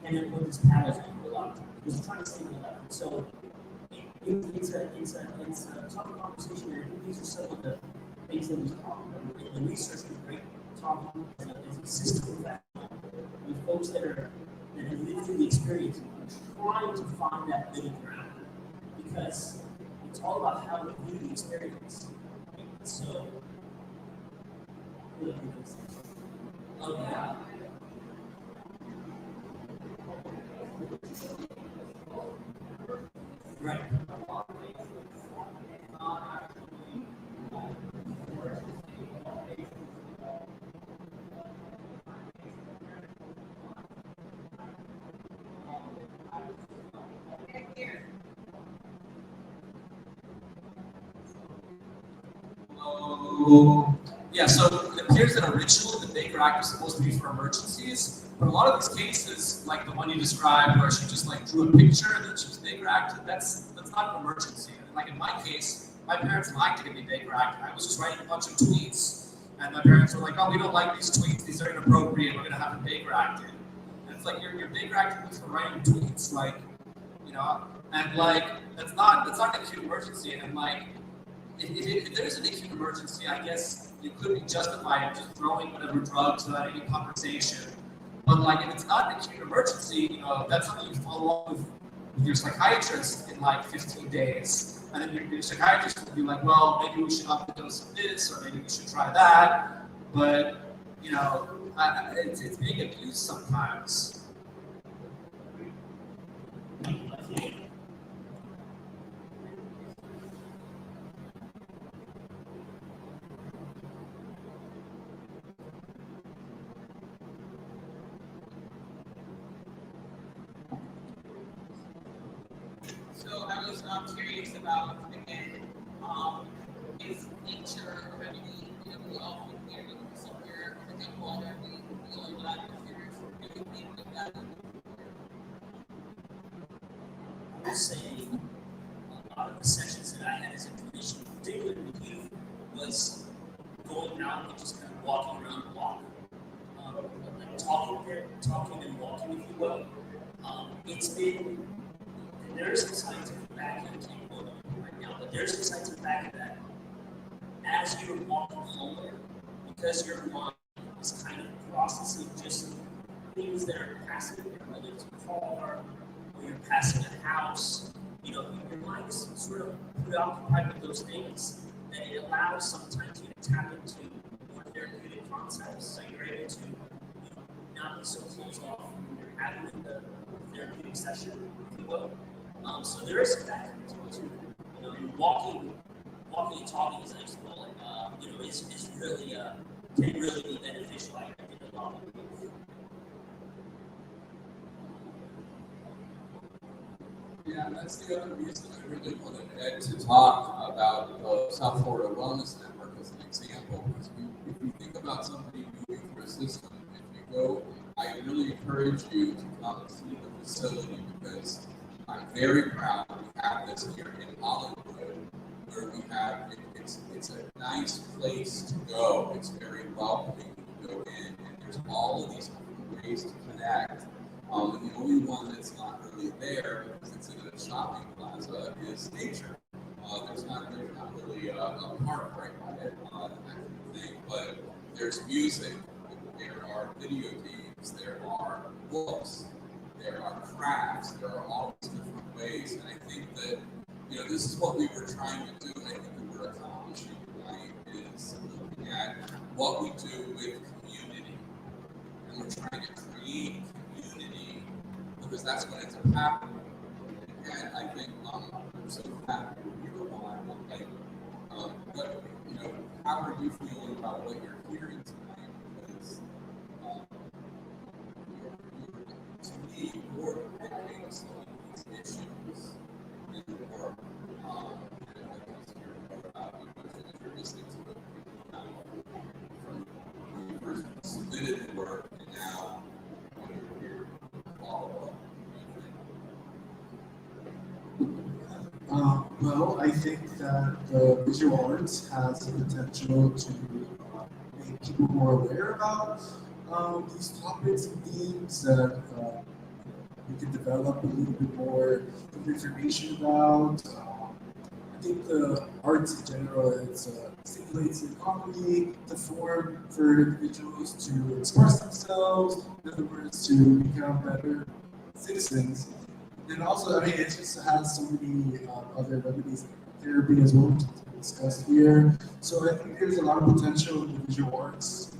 and then put his paddles on you a lot of times because he's trying to stay alive. So it's a tough conversation, and these are some of the things that we talk about. The research is great talking as a system of that with folks that have lived through the experience and trying to find that middle ground because it's all about how we view the experience. Right? So, oh yeah. Right. Yeah, so it appears that originally the Baker Act was supposed to be for emergencies, but a lot of these cases, like the one you described, where she just like drew a picture and then she was Baker Act, that's not an emergency. Like in my case, my parents lied to get me Baker Act. I was just writing a bunch of tweets, and my parents were like, "Oh, we don't like these tweets. These are inappropriate. We're gonna have a Baker Act in." And it's like you're Baker Act for writing tweets, like, you know, and like that's not an acute emergency, and like. If there's an acute emergency, I guess you could be justified in just throwing whatever drugs without any compensation. But like, if it's not an acute emergency, you know, that's something you follow up with your psychiatrist in like 15 days. And then your psychiatrist will be like, well, maybe we should up the dose of this, or maybe we should try that. But, you know, it's being abused sometimes. So I was curious about, again, is nature or remedy, you know, we often hear somewhere, I think water, we learn a lot of computers, really think of that. I will say a lot of the sessions that I had as a clinician, particularly with youth, was going out and just kind of walking around the block, like talking and walking, if you will. It's been, there's some scientific backing, I can't quote it right now, but there's some scientific backing that as you're walking home, because your mind is kind of processing just things that are passing, whether it's a car or you're passing a house, you know, your mind is sort of preoccupied with those things, that it allows sometimes you to tap into more therapeutic concepts, so you're able to, you know, not be so closed off when you're having the therapeutic session, if you will. So there is some back to it too. You know, walking and talking, as I used to call it, you know, is really can really be beneficial. I think a lot of people. Yeah, that's the other reason I really wanted Ed to talk about the South Florida Wellness Network as an example. Because if you think about somebody moving through a system, if you go, I really encourage you to come see the facility because I'm very proud we have this here in Hollywood, where we have it's a nice place to go. It's very welcoming to go in, and there's all of these different ways to connect. The only one that's not really there because it's in a shopping plaza is nature. There's not really a park right by it, that kind of thing. But there's music, there are video games, there are books, there are crafts, there are all these different ways. And I think that, you know, this is what we were trying to do, and I think that we're accomplishing tonight is looking at what we do with community. And we're trying to create community because that's what ends up happening. And I think I'm so happy you're on. Like, but, you know, how are you feeling about what you're hearing tonight? Because to me, you're picking some of these issues in the work. And I'd like to hear more about you because you're listening to it from when you first submitted the work and now when you're here follow up. Well, I think that the visual arts has the potential to make people more aware about these topics and themes that we can develop a little bit more information about. think the arts in general stimulates the economy, the form for individuals to express themselves, in other words, to become better citizens. And also, I mean, it just has so many other remedies, therapy as well, which has been discussed here. So I think there's a lot of potential in the visual arts.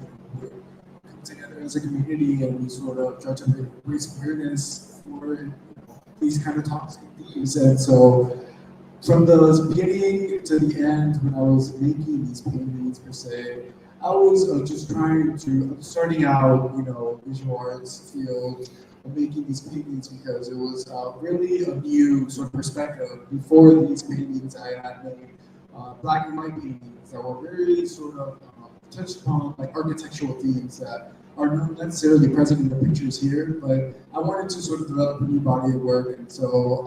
We come together as a community and we sort of try to raise awareness for these kind of toxic themes. And so from the beginning to the end, when I was making these paintings per se, I was just starting out, visual arts field, making these paintings because it was really a new sort of perspective. Before these paintings, I had made black and white paintings that were very sort of touched upon like architectural themes that are not necessarily present in the pictures here, but I wanted to sort of develop a new body of work, and so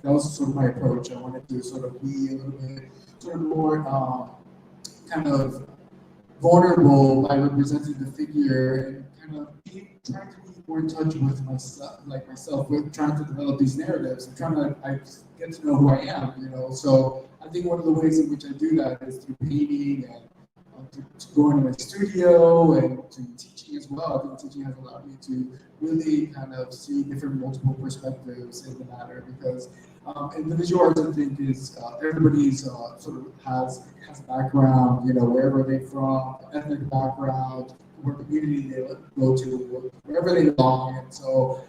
that was sort of my approach. I wanted to sort of be a little bit sort of more kind of vulnerable by representing the figure and kind of trying to be more in touch with myself, with trying to develop these narratives and I get to know who I am, So I think one of the ways in which I do that is through painting and to going to my studio and to teaching as well. I think teaching has allowed me to really kind of see different multiple perspectives in the matter because in the visual arts, I think is everybody's sort of has a background, wherever they're from, ethnic background, what community they go to, wherever they belong, and so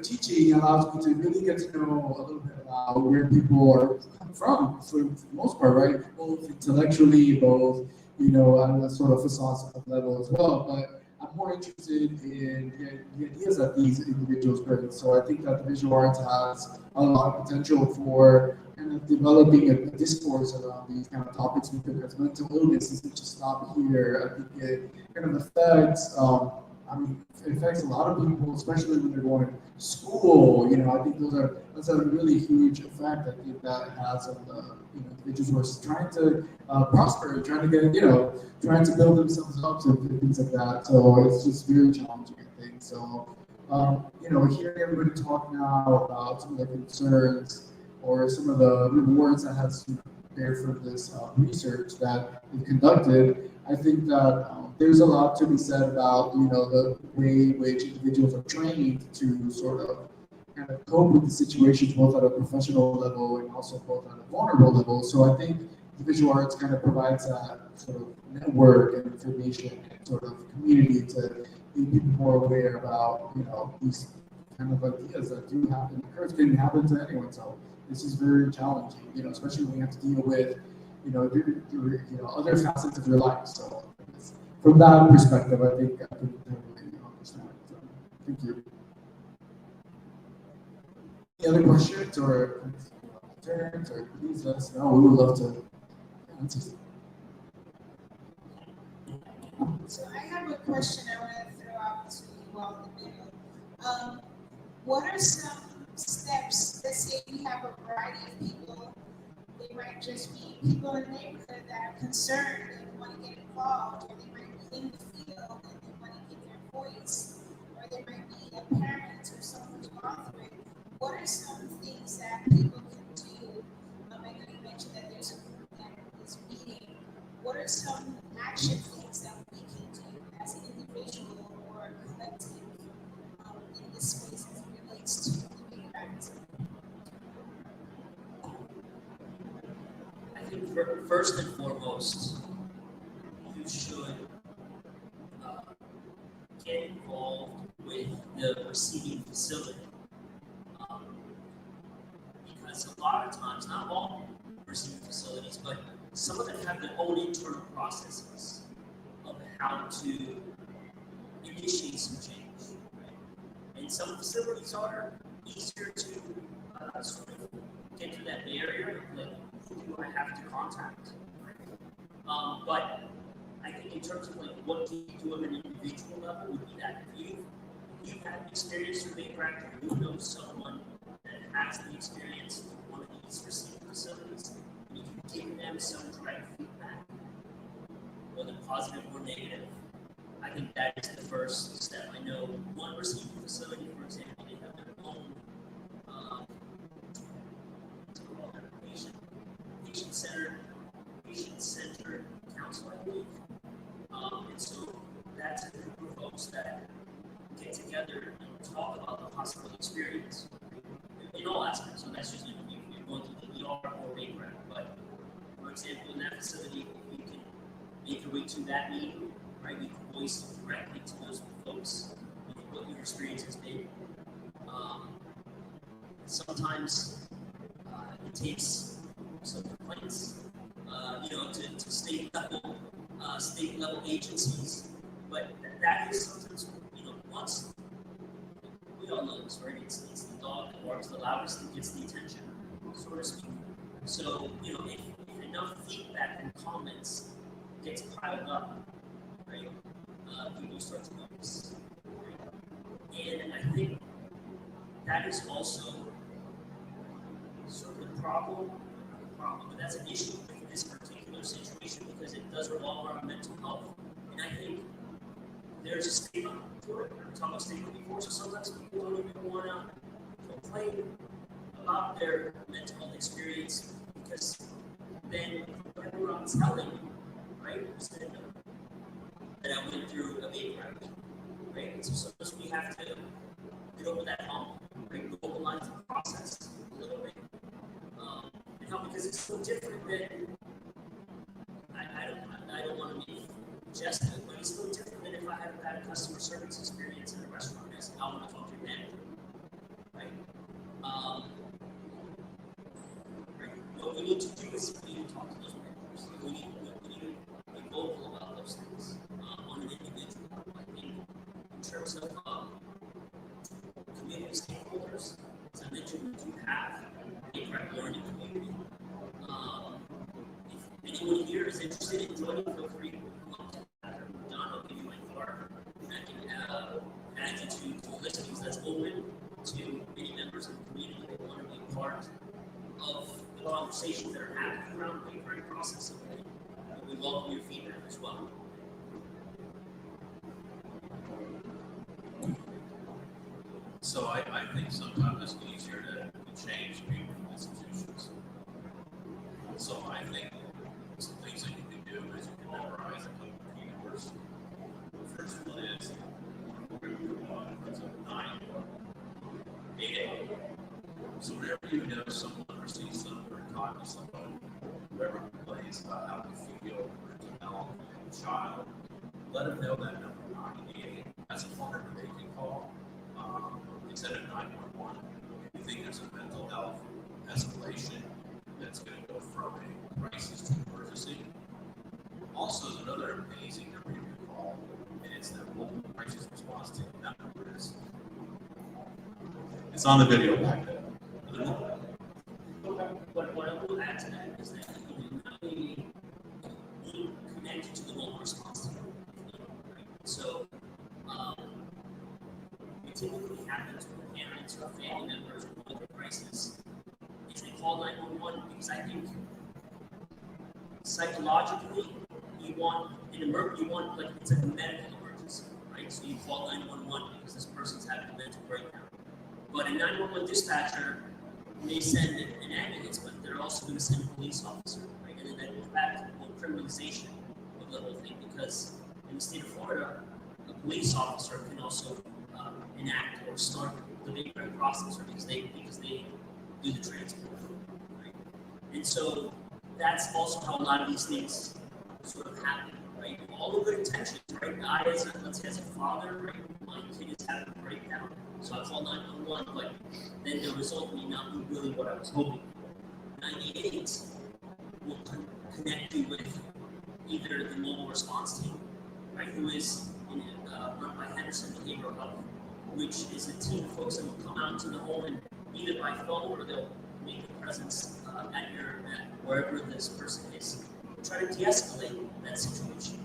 teaching allows me to really get to know a little bit about where people are from, for the most part, right? Both intellectually, both on a sort of philosophical level as well. But I'm more interested in the ideas that these individuals bring. So I think that the visual arts has a lot of potential for kind of developing a discourse around these kind of topics because mental illness doesn't just stop here. I think it kind of affects, it affects a lot of people, especially when they're going to school. I think that's a really huge effect. I think that has on the individuals who are trying to prosper, trying to get, trying to build themselves up and things like that. So it's just very challenging, I think. So, hearing everybody talk now about some of the concerns or some of the rewards that has there for this research that we've conducted, I think that there's a lot to be said about the way in which individuals are trained to sort of kind of cope with the situations both at a professional level and also both at a vulnerable level. So I think the visual arts kind of provides that sort of network and information and sort of community to make people more aware about these kind of ideas that do happen. Occurs can happen to anyone. So this is very challenging, especially when you have to deal with your other facets of your life. So from that perspective, I think I can really understand. So, thank you. Any other questions or concerns, or please let us know. We would love to answer. So I have a question I want to throw out to you all in the middle. What are some steps? Let's say we have a variety of people. They might just be people in the neighborhood that are concerned and want to get involved, or they might be in the field and they want to give their voice, or they might be a parent or someone who's gone through it. What are some things that people can do? I know you mentioned that there's a group that is meeting. What are some action things that we can do as an individual or a collective in this space as it relates to living practice? I think first and foremost, you should get involved with the receiving facility. Because a lot of times, not all receiving facilities, but some of them have their own internal processes of how to initiate some change. Right? And some facilities are easier to sort of get to that barrier, like who do I have to contact? Right? But I think in terms of like what do you do at an individual level would be that if you've had experience with being practical, you know someone that has the experience with one of these receiving facilities, and you can give them some direct feedback, whether positive or negative. I think that is the first step. I know one receiving facility, for example, they have their own patient patient-centered counselor, I believe. And so that's a group of folks that get together and talk about the hospital experience in all aspects. So that's just if you're going to the ER or APRAC. But for example, in that facility, if you can make your way to that meeting, right, you can voice directly to those folks what your experience has been. Sometimes it takes some complaints, to state level agencies, but that is sometimes, once we all know this, right? It's the dog that barks the loudest that gets the attention, so to speak. So, if enough feedback and comments gets piled up, right, people start to notice. Right? And I think that is also sort of the problem, but that's an issue with this particular situation because it does revolve around mental health. And I think there's a stigma to it. We talked about stigma before, so sometimes people don't even want to complain about their mental health experience because then everyone's telling, right, that I went through a big route, right? And so sometimes we have to get over that hump, right? Vocalize the process a little bit. Because it's so different than, I don't want to be suggestive, but it's so different than if I had had a customer service experience in a restaurant and I said, I want to talk to your manager, right? What we need to do is we need to talk to those managers. We need to be vocal about those things on an individual level. I think in terms of community stakeholders, as I mentioned, we do have a direct learning community. If anyone here is interested in joining, feel free to contact John. I'll give you my card. And I can add you to the list because that's open to any members of the community that want to be a part of the conversations that are happening around the paper process. And we welcome your feedback as well. So I think sometimes it's easier to change people in institutions. So I think some things that you can do is you can memorize a couple of keywords. The first one is it's a 9, 8, 8. So whenever you know someone or see someone or talk to someone, whoever plays about how they feel or develop a child, let them know that number 988 as a phone they can call instead of 911. If you think there's a mental health escalation that's going to go from a crisis to emergency. Also, there's another amazing number you can call, and it's the mobile crisis response team. That number is it's on the video back there. What I will add to that is that you connected to the mobile response team. Right? So, it typically happens when parents or family members are going through a crisis. Is they call 911 because I think psychologically you want like it's a medical emergency, right? So you call 911 because this person's having a mental breakdown. But a 911 dispatcher may send an ambulance, but they're also going to send a police officer, right? And then that goes back to the whole criminalization of the whole thing because in the state of Florida, a police officer can also enact or start the big process, or because they do the transport, right? And so that's also how a lot of these things sort of happen, right? All the good intentions, right? Let's say as a father, right? My kid is having a breakdown, so I call 911, but then the result may not be really what I was hoping for. 98 will connect you with either the mobile response team, right? Who is run by Henderson Behavioral Health, which is a team of folks that will come out to the home and either by phone or they'll make a presence at wherever this person is, try to de-escalate that situation.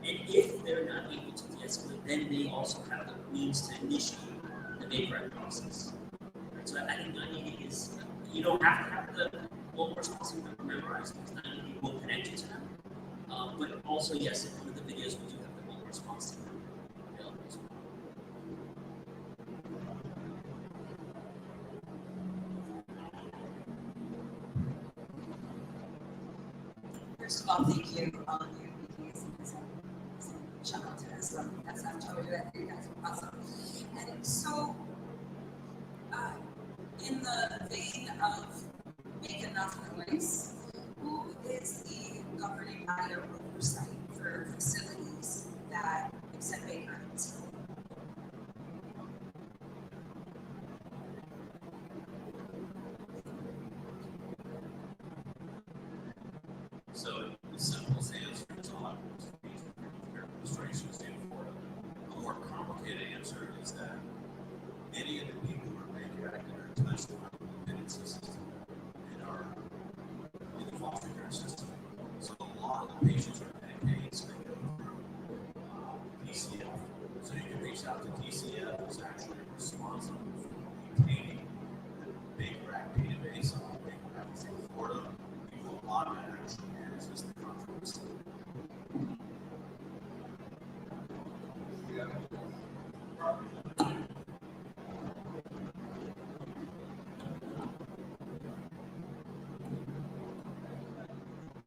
And if they're not able to de-escalate, then they also have the means to initiate the VAPRAC process. Right? So I think 988 is, you don't have to have the mobile response team memorized because 988 will connect you to them. But also, yes, in one of the videos we do have the mobile response team available as well. First of all, thank you, all of you. Shout out to us. That's not totally that. You guys are awesome. And so, in the vein of make enough noise, who is the governing body or oversight for facilities that accept vagrants? So the simplest answer is all administrations do for it. A more complicated answer is that many of the people who are vagrant are touched by the dependency system and are in the foster care system. So a lot of the patients are Medicaid, so they go through DCF. So you can reach out to DCF, who's actually responsible for maintaining the Big Rack database on Big Rack in Florida. We do a lot of that actually manages the controversy.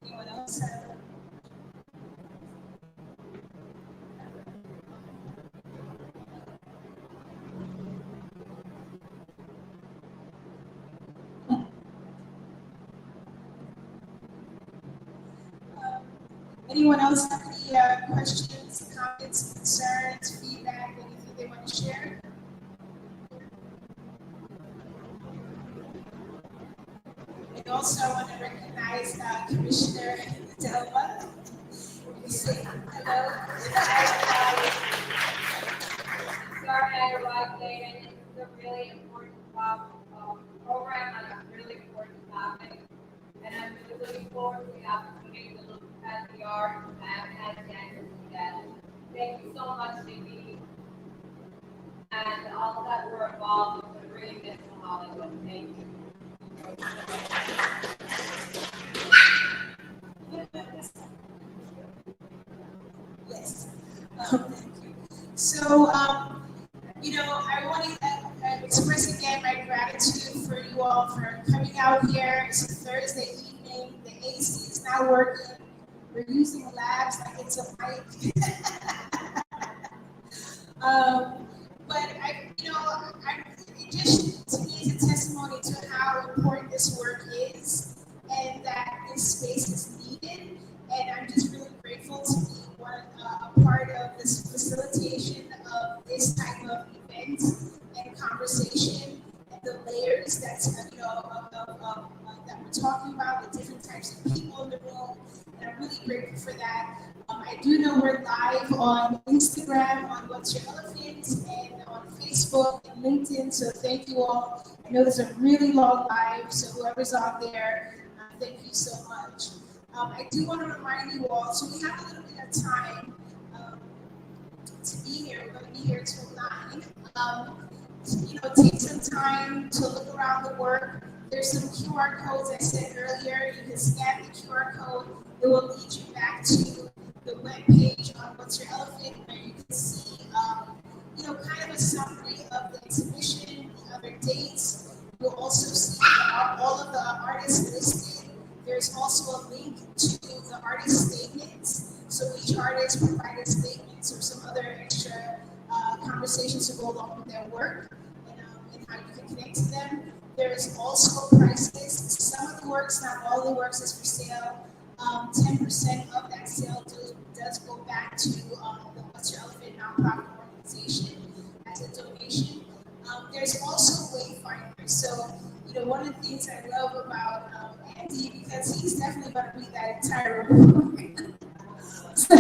Anyone else? Anyone else have any questions, comments, concerns, feedback, anything they want to share? And also I want to recognize Commissioner Delma. You say hello. Sorry I arrived late, and this is a really important program on a really important topic. And I'm really looking forward to the opportunity to look at the art and at the accuracy data. Thank you so much, Niki, and all that were involved with bringing this to Hollywood. Thank you. Yes. Thank you. So, I want to express again my gratitude for you all for coming out here. It's a Thursday evening. The AC is not working. We're using labs like it's a mic. But it just to me is a testimony to how important this work is, and that this space is needed. And I'm just really grateful to be a part of this facilitation of this type of event and conversation, and the layers that's that we're talking about, the different types of people in the room, and I'm really grateful for that. I do know we're live on Instagram, on What's Your Elephant, and on Facebook and LinkedIn, so thank you all. I know there's a really long live, so whoever's on there, thank you so much. I do want to remind you all, so we have a little bit of time to be here. We're going to be here till 9. Take some time to look around the work. There's some QR codes I said earlier. You can scan the QR code. It will lead you back to the webpage on What's Your Elephant, where you can see, kind of a summary of the exhibition, the other dates. You'll also see all of the artists listed. There's also a link to the artist statements. So each artist provided statements or some other extra conversations to go along with their work, and how you can connect to them. There is also prices. Some of the works, not all the works, is for sale. 10% of that sale does go back to the What's Your Elephant nonprofit organization as a donation. There's also wayfinders. So, one of the things I love about Andy, because he's definitely going to read that entire book. So,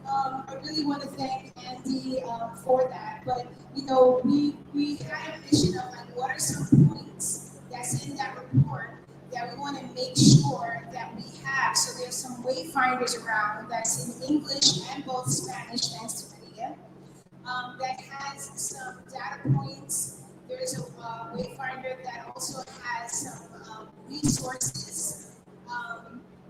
I really want to thank Andy for that. But, we had a vision of what are some points that's in that report that we want to make sure that we have. So there's some wayfinders around that's in English and both Spanish, thanks to Maria, that has some data points. There's a wayfinder that also has some resources.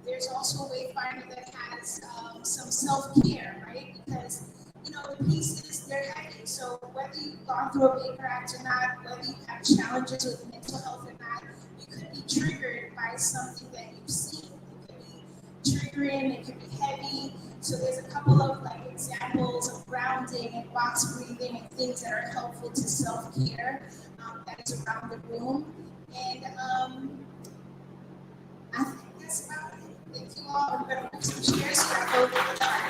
There's also a wayfinder that has some self-care, right? Because, the pieces, they're heavy. So whether you've gone through a Baker Act or not, whether you have challenges with mental health or not, you could be triggered by something that you've seen. You could be triggering, it can be heavy. So there's a couple of like examples of grounding and box breathing and things that are helpful to self-care that is around the room. And I think that's about it. Thank you all. We're going to put some chairs here and go to the dark.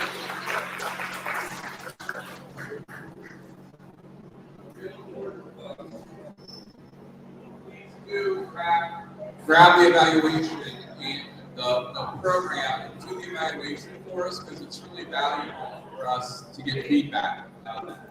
Grab the evaluation and the program and do the evaluation for us because it's really valuable for us to get feedback about that.